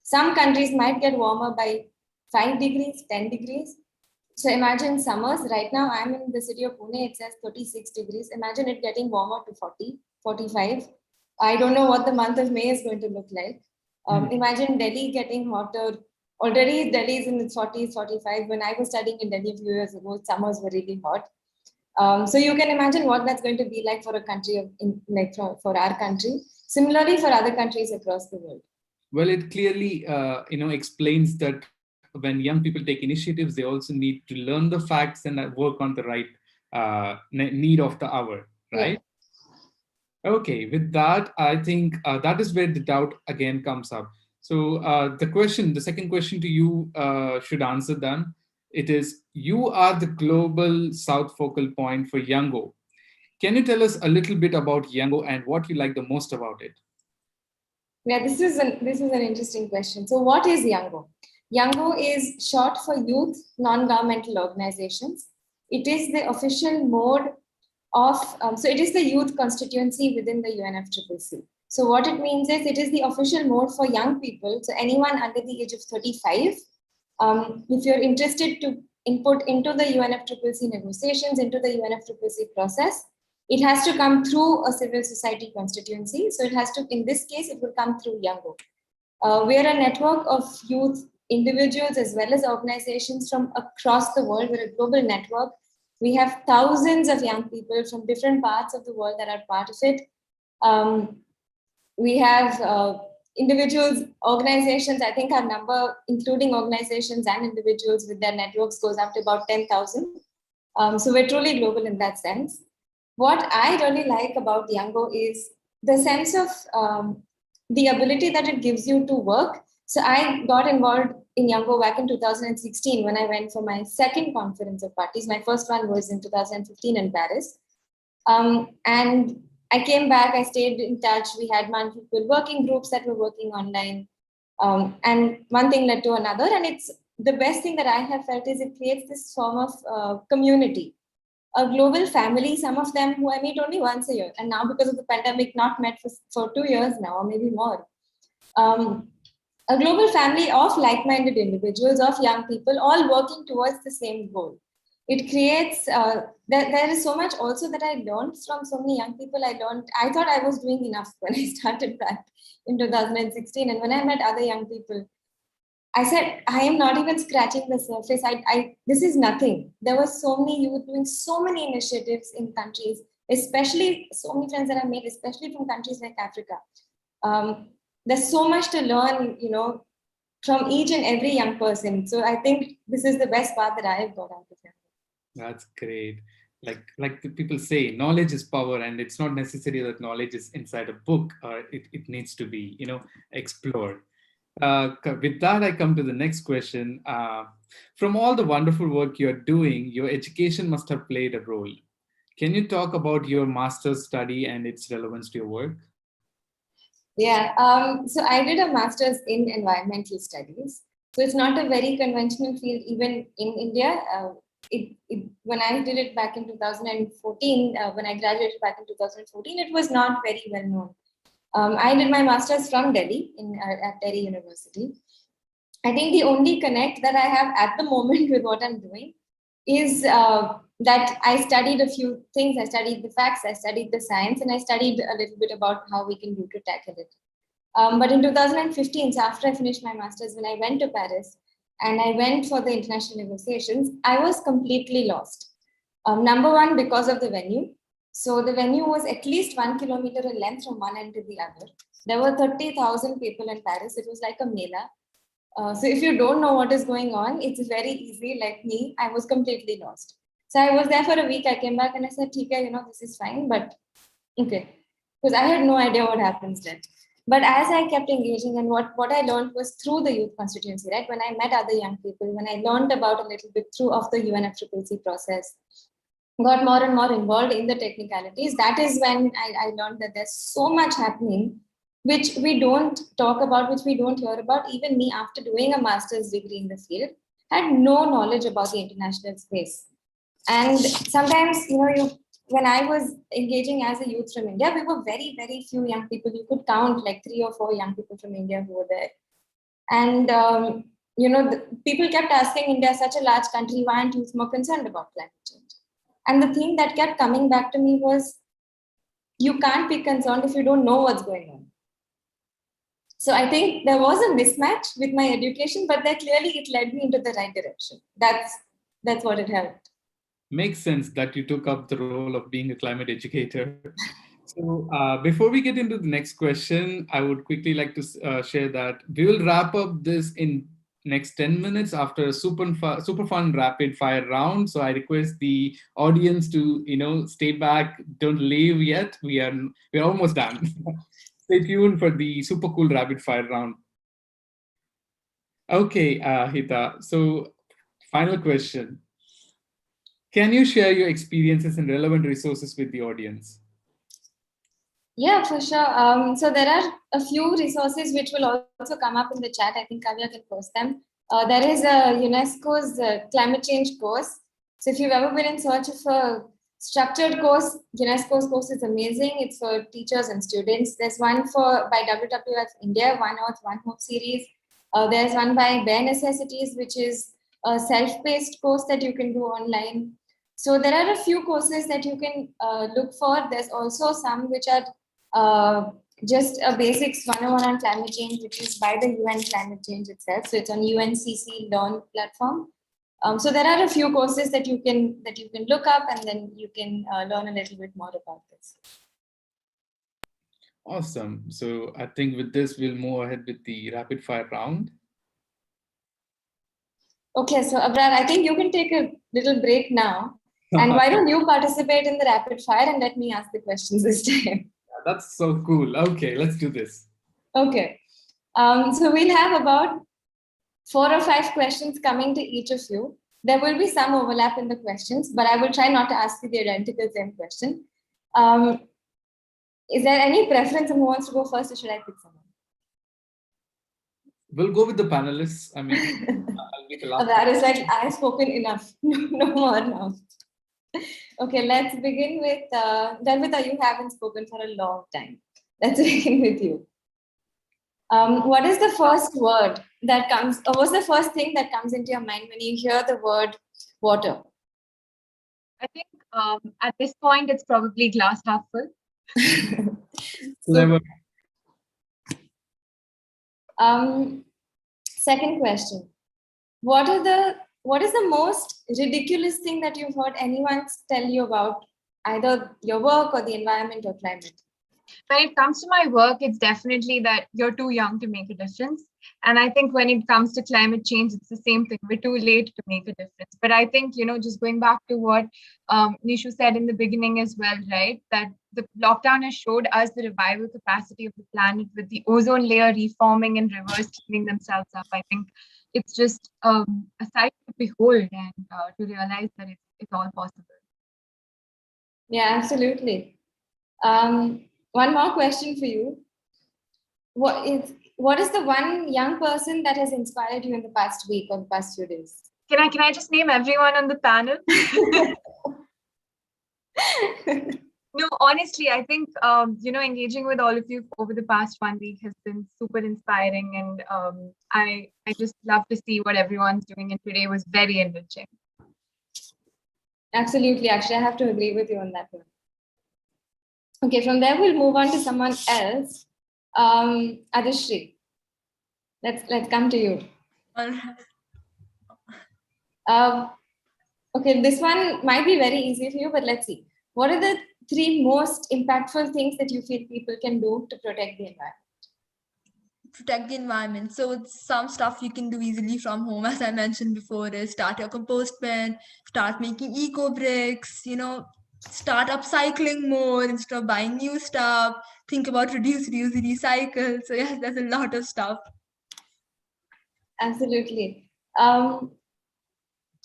Some countries might get warmer by 5 degrees, 10 degrees. So imagine summers. Right now, I'm in the city of Pune. It says 36 degrees. Imagine it getting warmer to 40, 45. I don't know what the month of May is going to look like. Imagine Delhi getting hotter Already Delhi is in its 40s, 45. When I was studying in Delhi a few years ago, summers were really hot. So you can imagine what that's going to be like for a country for our country. Similarly, for other countries across the world. Well, it clearly explains that when young people take initiatives, they also need to learn the facts and work on the right need of the hour, right? Yeah. Okay, with that, I think that is where the doubt again comes up. So the second question to you should answer them. It is, you are the global south focal point for Yango. Can you tell us a little bit about Yango and what you like the most about it? Yeah, this is an interesting question. So what is Yango? Yango is short for Youth Non-Governmental Organizations. It is the official mode of, so it is the youth constituency within the UNFCCC. So what it means is it is the official mode for young people. So anyone under the age of 35, if you're interested to input into the UNFCCC negotiations, into the UNFCCC process, it has to come through a civil society constituency. So it has to, in this case, it will come through Yango. We are a network of youth individuals as well as organizations from across the world. We're a global network. We have thousands of young people from different parts of the world that are part of it. We have individuals, organizations. I think our number, including organizations and individuals with their networks, goes up to about 10,000. So we're truly global in that sense. What I really like about Yango is the sense of the ability that it gives you to work. So I got involved in Yango back in 2016 when I went for my second conference of parties. My first one was in 2015 in Paris. And I came back, I stayed in touch. We had multiple working groups that were working online. And one thing led to another. And it's the best thing that I have felt is it creates this form of community. A global family, some of them who I meet only once a year, and now because of the pandemic, not met for 2 years now, or maybe more. A global family of like-minded individuals, of young people, all working towards the same goal. It creates, there is so much also that I learned from so many young people. I thought I was doing enough when I started back in 2016. And when I met other young people, I said, I am not even scratching the surface. This is nothing. There were so many youth doing so many initiatives in countries, especially so many friends that I made, especially from countries like Africa. There's so much to learn, from each and every young person. So I think this is the best part that I have got out of it. That's great. Like the people say, knowledge is power, and it's not necessary that knowledge is inside a book, or it needs to be, explored. With that, I come to the next question. From all the wonderful work you're doing, your education must have played a role. Can you talk about your master's study and its relevance to your work? Yeah, so I did a master's in environmental studies. So it's not a very conventional field, even in India. When I did it back in 2014, when I graduated back in 2014, it was not very well known. I did my master's from Delhi at Delhi University. I think the only connect that I have at the moment with what I'm doing is that I studied a few things. I studied the facts, I studied the science, and I studied a little bit about how we can do to tackle it. But in 2015, so after I finished my master's, when I went to Paris and I went for the international negotiations, I was completely lost. Number one, because of the venue. So the venue was at least 1 kilometer in length from one end to the other. There were 30,000 people in Paris. It was like a mela. So if you don't know what is going on, it's very easy. Like me, I was completely lost. So I was there for a week. I came back and I said, "Okay, this is fine, but okay," because I had no idea what happens then. But as I kept engaging, and what I learned was through the youth constituency, right? When I met other young people, when I learned about a little bit through of the UNFCCC process, got more and more involved in the technicalities, that is when I learned that there's so much happening which we don't talk about, which we don't hear about. Even me, after doing a master's degree in the field, had no knowledge about the international space. And sometimes, when I was engaging as a youth from India, we were very, very few young people. You could count like 3 or 4 young people from India who were there. And, people kept asking, India is such a large country, why aren't youth more concerned about climate change? And the thing that kept coming back to me was, you can't be concerned if you don't know what's going on. So I think there was a mismatch with my education, but that clearly it led me into the right direction. That's what it helped. Makes sense that you took up the role of being a climate educator. So before we get into the next question, I would quickly like to share that we will wrap up this in next 10 minutes after a super fun rapid fire round. So I request the audience to, stay back, don't leave yet. We're almost done. Stay tuned for the super cool rapid fire round. Okay, Hita. So final question. Can you share your experiences and relevant resources with the audience? Yeah, for sure. So there are a few resources which will also come up in the chat. I think Kavya can post them. There is a Unesco's climate change course. So if you've ever been in search of a structured course, Unesco's course is amazing. It's for teachers and students. There's one by WWF India, One Earth, One Hope series. There's one by Bare Necessities, which is a self-paced course that you can do online. So there are a few courses that you can look for. There's also some which are just a basics 101 on climate change, which is by the UN climate change itself. So it's on UNCC Learn platform. So there are a few courses that you can look up, and then you can learn a little bit more about this. Awesome. So I think with this, we'll move ahead with the rapid fire round. Okay, so Abrar, I think you can take a little break now. And why don't you participate in the rapid fire and let me ask the questions this time? That's so cool. Okay, let's do this. Okay. So we'll have about 4 or 5 questions coming to each of you. There will be some overlap in the questions, but I will try not to ask you the identical same question. Is there any preference on who wants to go first, or should I pick someone? We'll go with the panelists. I mean, I'll be the last. That is like, I've spoken enough. No more now. Okay, let's begin with Dalvita. You haven't spoken for a long time. Let's begin with you. What is the first word that comes, or what's the first thing that comes into your mind when you hear the word water? I think at this point, it's probably glass half full. Clever. Second question. What is the most ridiculous thing that you've heard anyone tell you about either your work or the environment or climate? When it comes to my work, it's definitely that you're too young to make a difference. And I think when it comes to climate change, it's the same thing. We're too late to make a difference. But I think, just going back to what Nishu said in the beginning as well, right? That the lockdown has showed us the revival capacity of the planet with the ozone layer reforming and rivers cleaning themselves up. I think it's just a sight to behold and to realize that it's all possible. Yeah, absolutely. One more question for you. What is the one young person that has inspired you in the past week or the past few days? Can I just name everyone on the panel? No, honestly, I think engaging with all of you over the past 1 week has been super inspiring, and I just love to see what everyone's doing, and today was very enriching. Absolutely, actually, I have to agree with you on that one. Okay, from there we'll move on to someone else. Adishri, let's come to you. Okay, this one might be very easy for you, but let's see. What are the 3 most impactful things that you feel people can do to protect the environment? Protect the environment. So it's some stuff you can do easily from home, as I mentioned before, is start your compost bin, start making eco bricks, start upcycling more instead of buying new stuff, think about reduce, reuse, recycle. So yes, there's a lot of stuff. Absolutely.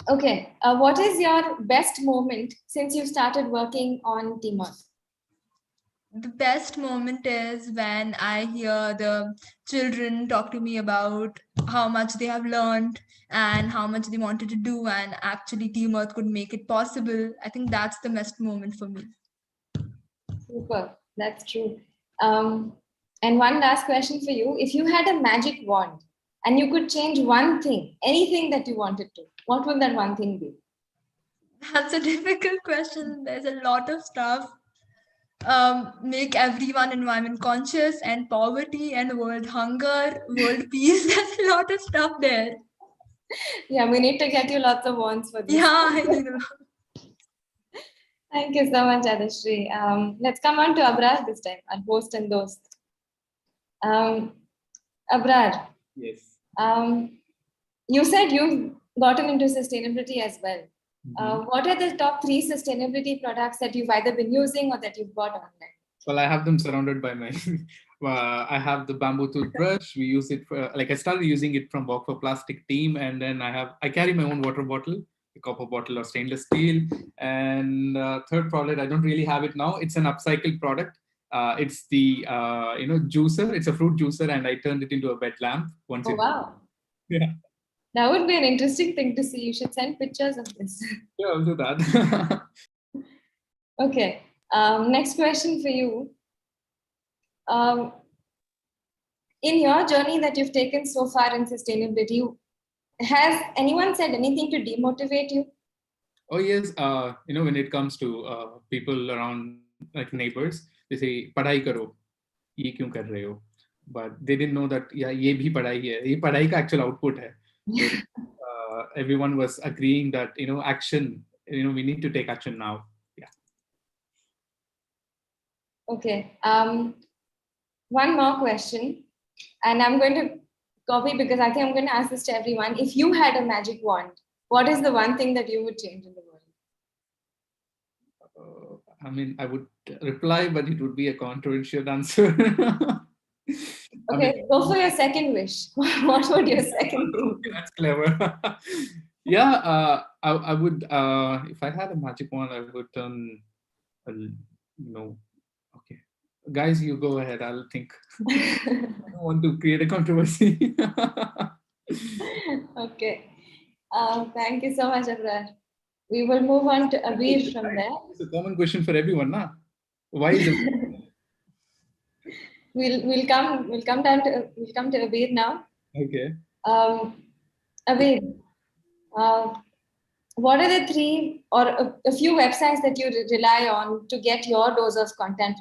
Okay, what is your best moment since you started working on Team Earth? The best moment is when I hear the children talk to me about how much they have learned and how much they wanted to do, and actually Team Earth could make it possible. I think that's the best moment for me. Super, that's true. And one last question for you. If you had a magic wand and you could change one thing, anything that you wanted to, what would that one thing be? That's a difficult question. There's a lot of stuff. make everyone environment conscious, and poverty and world hunger, world peace. There's a lot of stuff there. Yeah, we need to get you lots of wands for this. Yeah, I need a lot. Thank you so much, Adishri. Let's come on to Abrar this time, our host and host. Abrar, Yes. you said you've gotten into sustainability as well. Mhm. What are the top 3 sustainability products that you've either been using or that you've bought online? Well, I have them surrounded by my. I have the bamboo toothbrush. We use it for, like, I started using it from Walk for Plastic team, and then I carry my own water bottle, a copper bottle or stainless steel. And third product, I don't really have it now. It's an upcycled product. It's the juicer. It's a fruit juicer, and I turned it into a bed lamp once. Oh, wow. Yeah. That would be an interesting thing to see. You should send pictures of this. Yeah, I'll do that. Okay. Next question for you. In your journey that you've taken so far in sustainability, has anyone said anything to demotivate you? Oh yes, when it comes to people around, like neighbors, they say "padhai karo, ye kyun kar rahe ho?" But they didn't know that ye bhi padhai hai. Ye padhai ka actual output hai. So, everyone was agreeing that action. We need to take action now. Yeah. Okay. One more question, and I'm going to copy because I think I'm going to ask this to everyone. If you had a magic wand, what is the one thing that you would change in the world? I would reply, but it would be a controversial answer. Okay, go for your second wish. What would your second thing be? That's clever. Yeah, I would. If I had a magic wand, I would turn. Okay, guys, you go ahead. I'll think. I don't want to create a controversy. Okay. Thank you so much, Abrar. We will move on to Abir from there. It's a common question for everyone, na? Why is it? We'll come to Abir now. Okay. Abir, what are the 3 or a few websites that you rely on to get your dose of content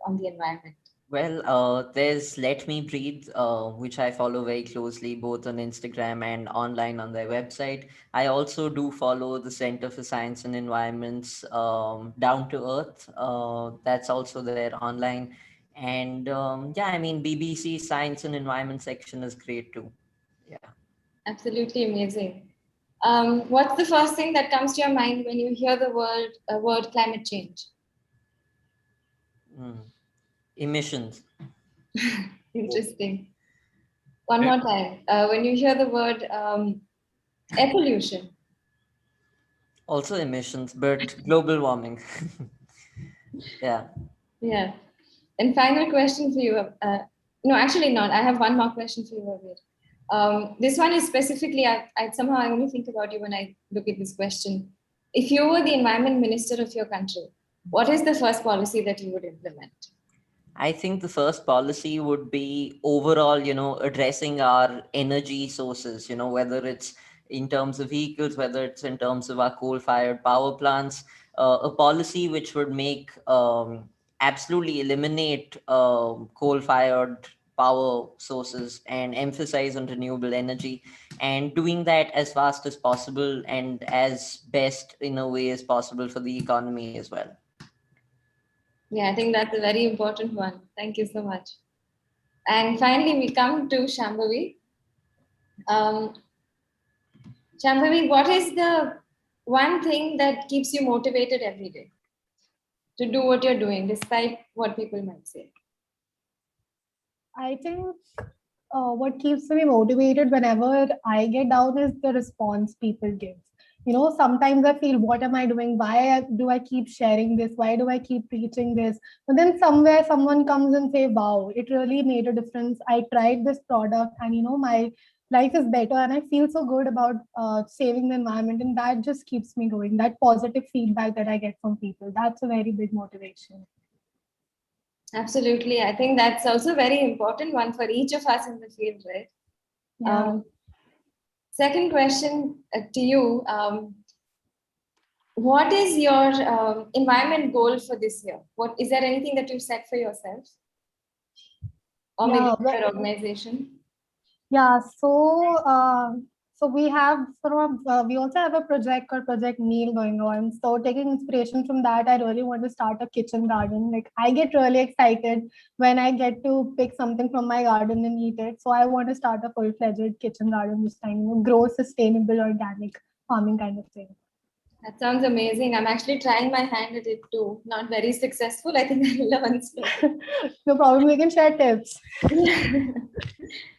on the environment? Well, there's Let Me Breathe, which I follow very closely, both on Instagram and online on their website. I also do follow the Center for Science and Environment's Down to Earth. That's also there online. And BBC Science and Environment section is great too. Yeah. Absolutely amazing. What's the first thing that comes to your mind when you hear the word climate change? Emissions. Interesting. One more time. When you hear the word air pollution. Also emissions, but global warming. Yeah. Yeah. And final question for you. No, actually not. I have one more question for you, Abir. This one is specifically, I only think about you when I look at this question. If you were the environment minister of your country, what is the first policy that you would implement? I think the first policy would be overall, addressing our energy sources, whether it's in terms of vehicles, whether it's in terms of our coal-fired power plants, a policy which would make absolutely eliminate coal-fired power sources and emphasize on renewable energy, and doing that as fast as possible and as best in a way as possible for the economy as well. Yeah, I think that's a very important one. Thank you so much. And finally, we come to Shambhavi. Shambhavi, what is the one thing that keeps you motivated every day to do what you're doing, despite what people might say? I think what keeps me motivated whenever I get down is the response people give. Sometimes I feel, what am I doing? Why do I keep sharing this? Why do I keep preaching this? But then somewhere someone comes and say, wow, it really made a difference. I tried this product and, my life is better. And I feel so good about saving the environment. And that just keeps me going. That positive feedback that I get from people, that's a very big motivation. Absolutely. I think that's also a very important one for each of us in the field, right? Yeah. Second question to you. what is your environment goal for this year? What is there anything that you've set for yourself, or maybe Yeah, for your organization? yeah. So we have we also have a project called Project Meal going on. So taking inspiration from that, I really want to start a kitchen garden. Like I get really excited when I get to pick something from my garden and eat it. So I want to start a full-fledged kitchen garden this time. Grow sustainable organic farming kind of thing. That sounds amazing. I'm actually trying my hand at it too. Not very successful. I think I'll learn soon. No problem. We can share tips.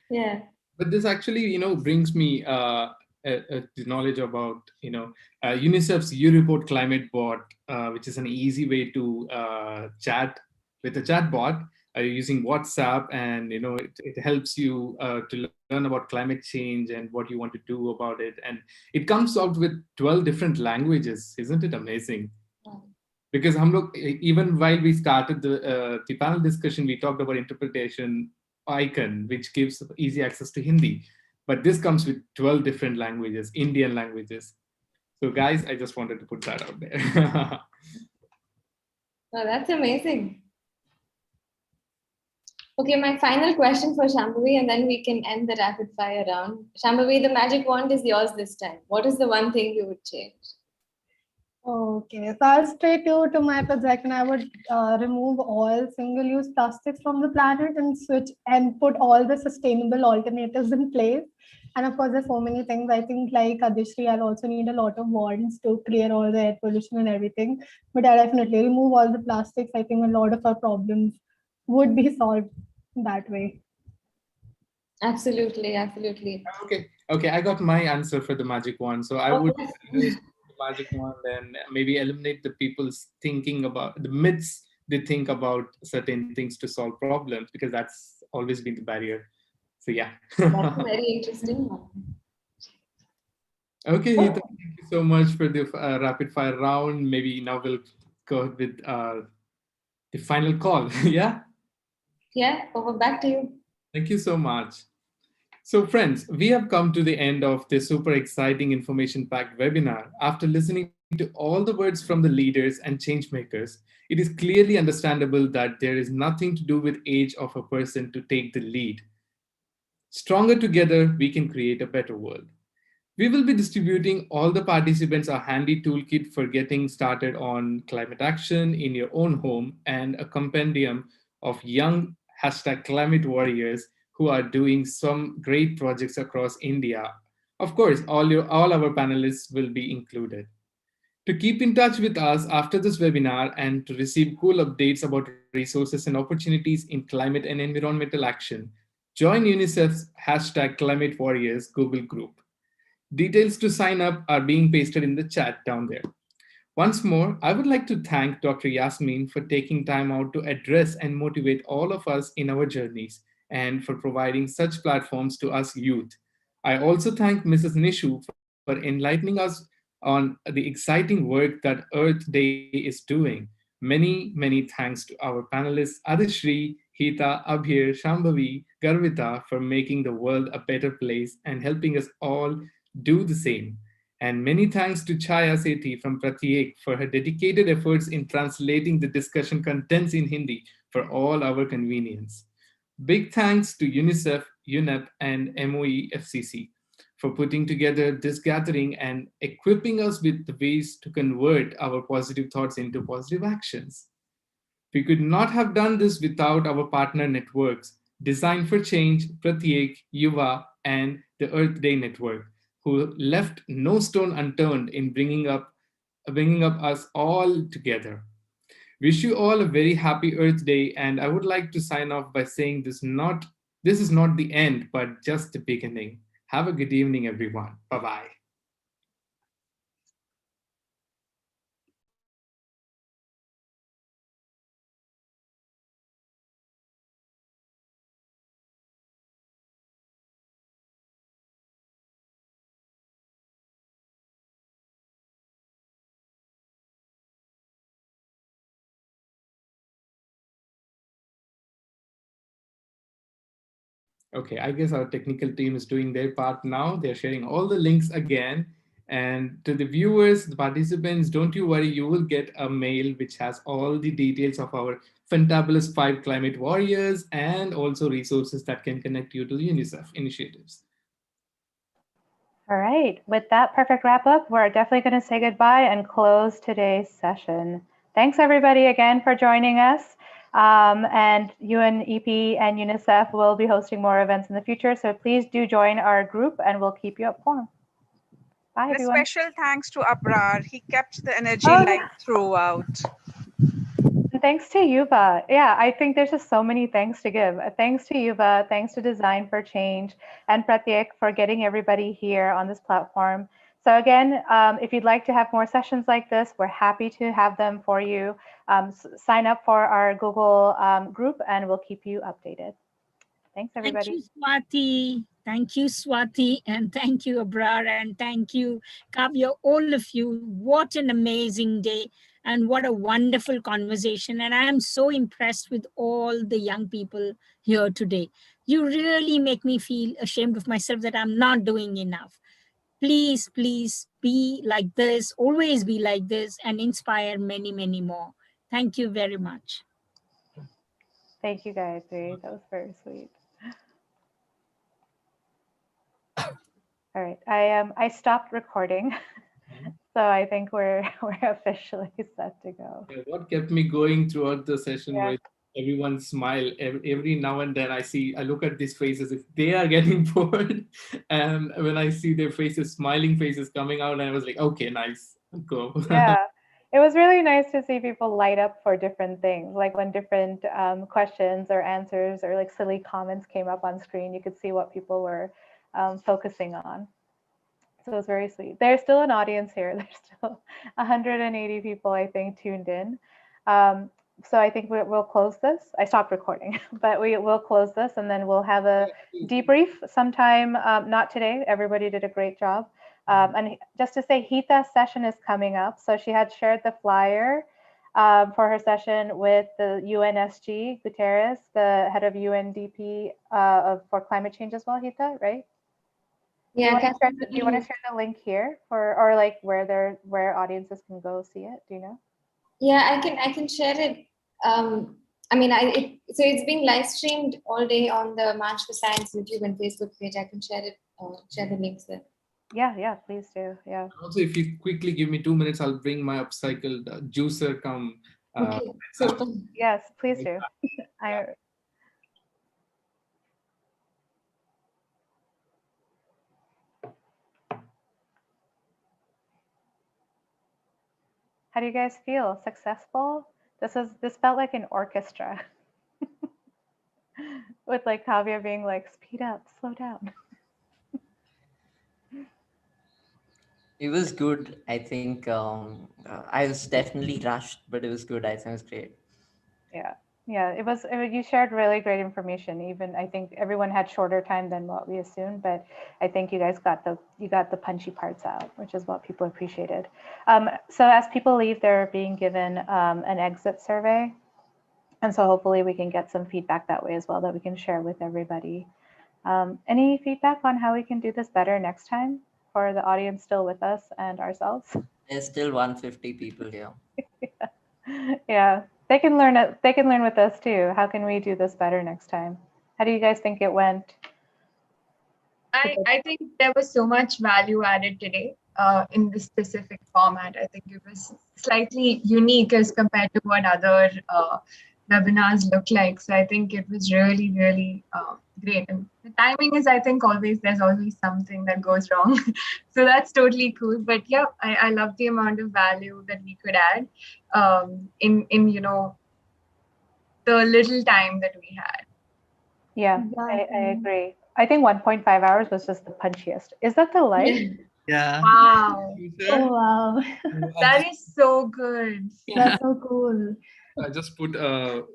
Yeah. But this actually, brings me the knowledge about, UNICEF's You Report Climate Bot, which is an easy way to chat with a chat bot using WhatsApp, and it helps you to learn about climate change and what you want to do about it, and it comes out with 12 different languages. Isn't it amazing? Because even while we started the panel discussion, we talked about interpretation icon, which gives easy access to Hindi. But this comes with 12 different languages, Indian languages. So guys, I just wanted to put that out there. Oh, that's amazing. Okay, my final question for Shambhavi, and then we can end the rapid fire round. Shambhavi, the magic wand is yours this time. What is the one thing you would change? Okay, so I'll stay to my project, and I would remove all single-use plastics from the planet and switch and put all the sustainable alternatives in place. And of course, there's so many things. I think like Adishri, I'll also need a lot of wands to clear all the air pollution and everything. But I definitely remove all the plastics. I think a lot of our problems would be solved that way. Absolutely, absolutely. Okay, I got my answer for the magic wand. So I would use the magic wand and maybe eliminate the people's thinking about the myths they think about certain things to solve problems, because that's always been the barrier. So yeah. That's a very interesting one. Okay, Hita, thank you so much for the rapid fire round. Maybe now we'll go with the final call. Yeah. Yeah, over back to you. Thank you so much. So friends, we have come to the end of this super exciting information-packed webinar. After listening to all the words from the leaders and change makers, it is clearly understandable that there is nothing to do with age of a person to take the lead. Stronger together, we can create a better world. We will be distributing all the participants a handy toolkit for getting started on climate action in your own home, and a compendium of young #climate warriors who are doing some great projects across India. Of course, all our panelists will be included. To keep in touch with us after this webinar and to receive cool updates about resources and opportunities in climate and environmental action, join UNICEF's #Climate Warriors Google group. Details to sign up are being pasted in the chat down there. Once more, I would like to thank Dr. Yasmin for taking time out to address and motivate all of us in our journeys, and for providing such platforms to us youth. I also thank Mrs. Nishu for enlightening us on the exciting work that Earth Day is doing. Many thanks to our panelists Adishri, Hita, Abhir, Shambhavi, Garvita for making the world a better place and helping us all do the same. And many thanks to Chaya Sethi from Pratyek for her dedicated efforts in translating the discussion contents in Hindi for all our convenience. Big thanks to UNICEF, UNEP, and MOE-FCC for putting together this gathering and equipping us with the ways to convert our positive thoughts into positive actions. We could not have done this without our partner networks, Design for Change, Pratyek, Yuva, and the Earth Day Network, who left no stone unturned in bringing up us all together. Wish you all a very happy Earth Day, and I would like to sign off by saying this is not the end, but just the beginning. Have a good evening, everyone. Bye-bye. Okay, I guess our technical team is doing their part now. They're sharing all the links again. And to the viewers, the participants, don't you worry, you will get a mail which has all the details of our fantabulous 5 climate warriors and also resources that can connect you to the UNICEF initiatives. All right, with that perfect wrap up, we're definitely going to say goodbye and close today's session. Thanks everybody again for joining us. And UNEP and UNICEF will be hosting more events in the future, so please do join our group and we'll keep you informed. Bye, everyone. A special thanks to Abrar. He kept the energy Oh, light throughout. And thanks to Yuva. Yeah, I think there's just so many thanks to give. Thanks to Yuva, thanks to Design for Change, and Pratyek for getting everybody here on this platform. So again, if you'd like to have more sessions like this, we're happy to have them for you. Sign up for our Google group and we'll keep you updated. Thanks, everybody. Thank you, Swati. Thank you, Swati. And thank you, Abrar. And thank you, Kavya, all of you. What an amazing day. And what a wonderful conversation. And I am so impressed with all the young people here today. You really make me feel ashamed of myself that I'm not doing enough. Please, please be like this, always be like this, and inspire many, many more. Thank you very much. Thank you, Gayatri. That was very sweet. All right, I stopped recording, so I think we're officially set to go. Yeah, what kept me going throughout the session was everyone's smile. Every now and then I look at these faces, if they are getting bored, and when I see their faces, smiling faces coming out, and I was like, okay, nice, go. Yeah, it was really nice to see people light up for different things, like when different questions or answers or like silly comments came up on screen, you could see what people were focusing on. So it was very sweet. There's still an audience here. There's still 180 people, I think, tuned in. So I think we'll close this. I stopped recording, but we will close this and then we'll have a debrief sometime, not today. Everybody did a great job. And just to say, Hita's session is coming up. So she had shared the flyer for her session with the UNSG, Guterres, the head of UNDP for climate change as well, Hita, right? Yeah, do you want to share the link here or like where audiences can go see it? Do you know? Yeah, I can share it. I mean, so it's being live streamed all day on the March for Science YouTube and Facebook page. I can share it, share the links there. Yeah, please do. Yeah. Also, if you quickly give me 2 minutes, I'll bring my upcycled juicer come. Okay. Yes, please do. How do you guys feel? Successful? This felt like an orchestra. With like Kavya being like, speed up, slow down. It was good. I think I was definitely rushed, but it was good. I think it was great. Yeah, it was. You shared really great information. Even I think everyone had shorter time than what we assumed, but I think you guys got the punchy parts out, which is what people appreciated. So as people leave, they're being given an exit survey, and so hopefully we can get some feedback that way as well that we can share with everybody. Any feedback on how we can do this better next time for the audience still with us and ourselves? There's still 150 people here. Yeah. They can learn it. They can learn with us too. How can we do this better next time? How do you guys think it went? I think there was so much value added today in this specific format. I think it was slightly unique as compared to what other webinars look like. So I think it was really, really great. And the timing is, I think, there's always something that goes wrong. So that's totally cool. But yeah, I love the amount of value that we could add in the little time that we had. Yeah, I agree. I think 1.5 hours was just the punchiest. Is that the light? Yeah. Wow. Oh, wow. That is so good. That's so cool. I just put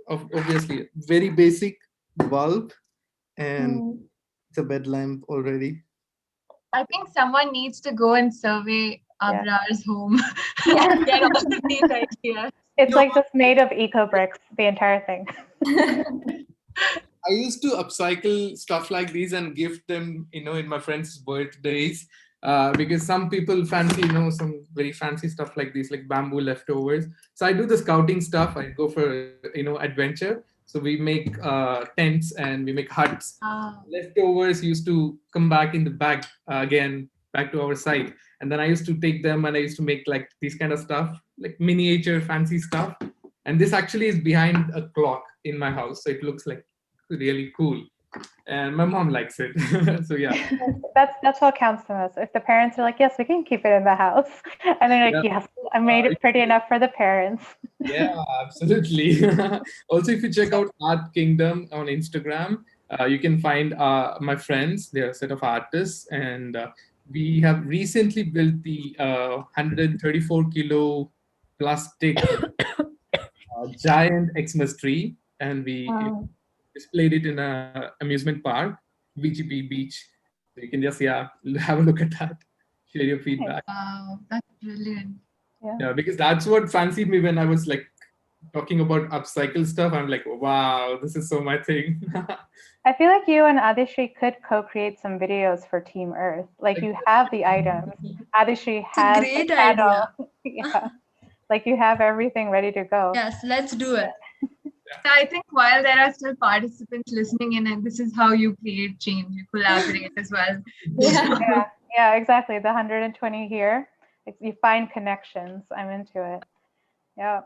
obviously very basic bulb and it's a bed lamp already. I think someone needs to go and survey Abrar's home. Get all of these ideas. It's like just made of eco bricks, the entire thing. I used to upcycle stuff like these and gift them, in my friends' birthdays. because some people fancy, some very fancy stuff like these, like bamboo leftovers. So I do the scouting stuff. I go for, adventure. So we make tents and we make huts. Leftovers used to come back in the bag again, back to our site. And then I used to take them and I used to make like these kind of stuff, like miniature fancy stuff. And this actually is behind a clock in my house. So it looks like really cool. And my mom likes it. So yeah. That's what counts the most. If the parents are like, yes, we can keep it in the house, and they're like, yes, I made it pretty enough for the parents. Yeah, absolutely. Also, if you check out Art Kingdom on Instagram, you can find my friends. They're a set of artists, and we have recently built the 134 kilo plastic giant Xmas tree, and we displayed it in a amusement park, VGP Beach. So you can just have a look at that, share your feedback. Wow, that's brilliant. Yeah, because that's what fancied me when I was like talking about upcycle stuff. I'm like, wow, this is so my thing. I feel like you and Adishri could co-create some videos for Team Earth. Like you have the items. Adishri has It's a great the channel. idea. Yeah. Like you have everything ready to go. Yes, let's do it. So I think while there are still participants listening in, and this is how you create change, you collaborate as well. Yeah, exactly. The 120 here. You find connections. I'm into it. Yeah.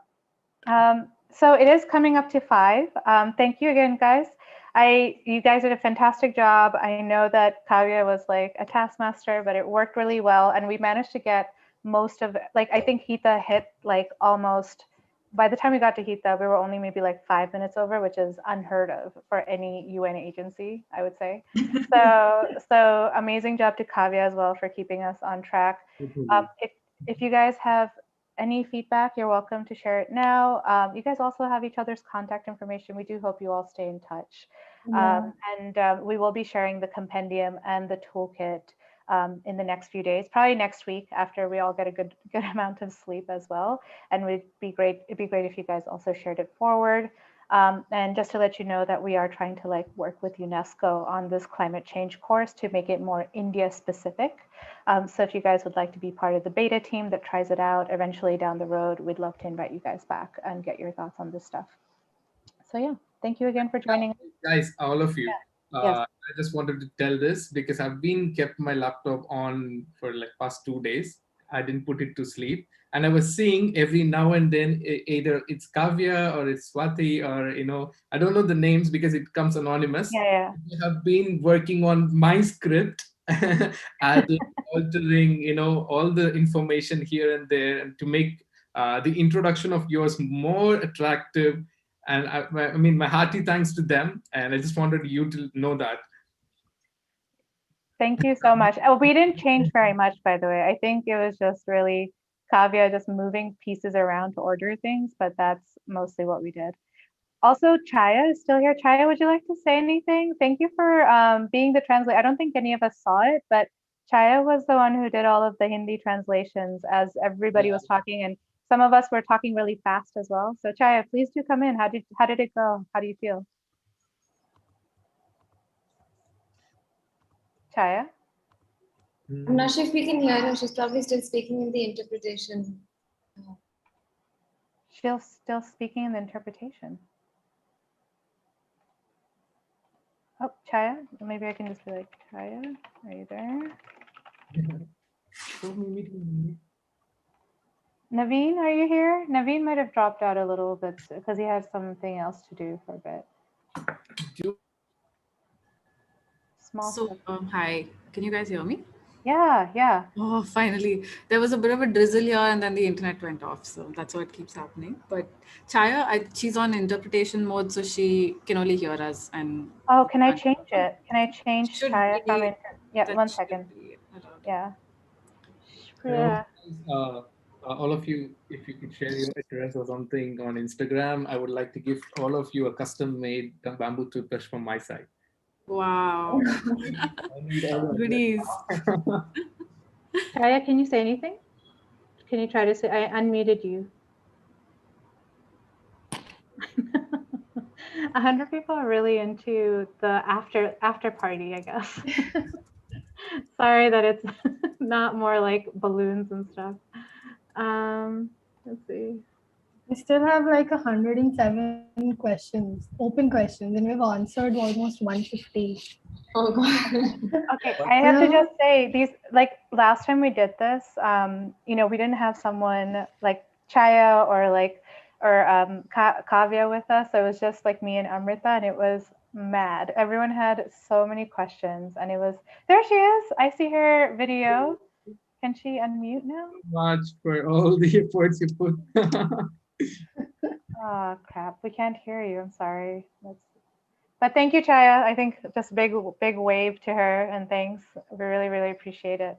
So it is coming up to 5. Thank you again, guys. You guys did a fantastic job. I know that Kavya was like a taskmaster, but it worked really well. And we managed to get most of, like, I think Hita hit like almost, by the time we got to Hita, we were only maybe like 5 minutes over, which is unheard of for any UN agency, I would say. So amazing job to Kavya as well for keeping us on track. If you guys have any feedback, you're welcome to share it now. You guys also have each other's contact information. We do hope you all stay in touch. And we will be sharing the compendium and the toolkit in the next few days, probably next week after we all get a good amount of sleep as well. And it'd be great if you guys also shared it forward. And just to let you know that we are trying to like work with UNESCO on this climate change course to make it more India specific. So if you guys would like to be part of the beta team that tries it out eventually down the road, we'd love to invite you guys back and get your thoughts on this stuff. So yeah, thank you again for joining. Guys, all of you. Yes. I just wanted to tell this because I've been kept my laptop on for like past 2 days. I didn't put it to sleep. And I was seeing every now and then either it's Kavya or it's Swati or, I don't know the names because it comes anonymous. Yeah. I have been working on my script, adding, altering, all the information here and there and to make the introduction of yours more attractive. And I mean, my hearty thanks to them. And I just wanted you to know that. Thank you so much. Oh, we didn't change very much, by the way. I think it was just really Kavya just moving pieces around to order things, but that's mostly what we did. Also, Chaya is still here. Chaya, would you like to say anything? Thank you for being the translator. I don't think any of us saw it, but Chaya was the one who did all of the Hindi translations as everybody was talking, and some of us were talking really fast as well. So Chaya, please do come in. How did it go? How do you feel? Chaya? I'm not sure if we can hear her. She's probably still speaking in the interpretation. She's still speaking in the interpretation. Oh, Chaya, maybe I can just be like, Chaya, are you there? Naveen, are you here? Naveen might have dropped out a little bit because he has something else to do for a bit. Hi, can you guys hear me? Yeah. Oh, finally. There was a bit of a drizzle here and then the internet went off. So that's what keeps happening. But Chaya, she's on interpretation mode, so she can only hear us. And oh, can I change it? Can I change Chaya from it? Yeah, 1 second. Yeah. All of you, if you could share your address or something on Instagram, I would like to give all of you a custom-made bamboo toothbrush from my side. Wow. Goodies. Chaya, can you say anything? Can you try to say, I unmuted you. 100 people are really into the after party, I guess. Sorry that it's not more like balloons and stuff. Let's see. We still have like 107 questions, open questions, and we've answered almost 150. Oh God. Okay, I have to just say these, like last time we did this, you know, we didn't have someone like Chaya or Kavya with us. It was just like me and Amrita, and it was mad. Everyone had so many questions, and it was, there she is. I see her video. Can she unmute now? Much for all the efforts you put. Oh crap, we can't hear you. I'm sorry. But thank you, Chaya. I think just big wave to her and thanks. We really, really appreciate it.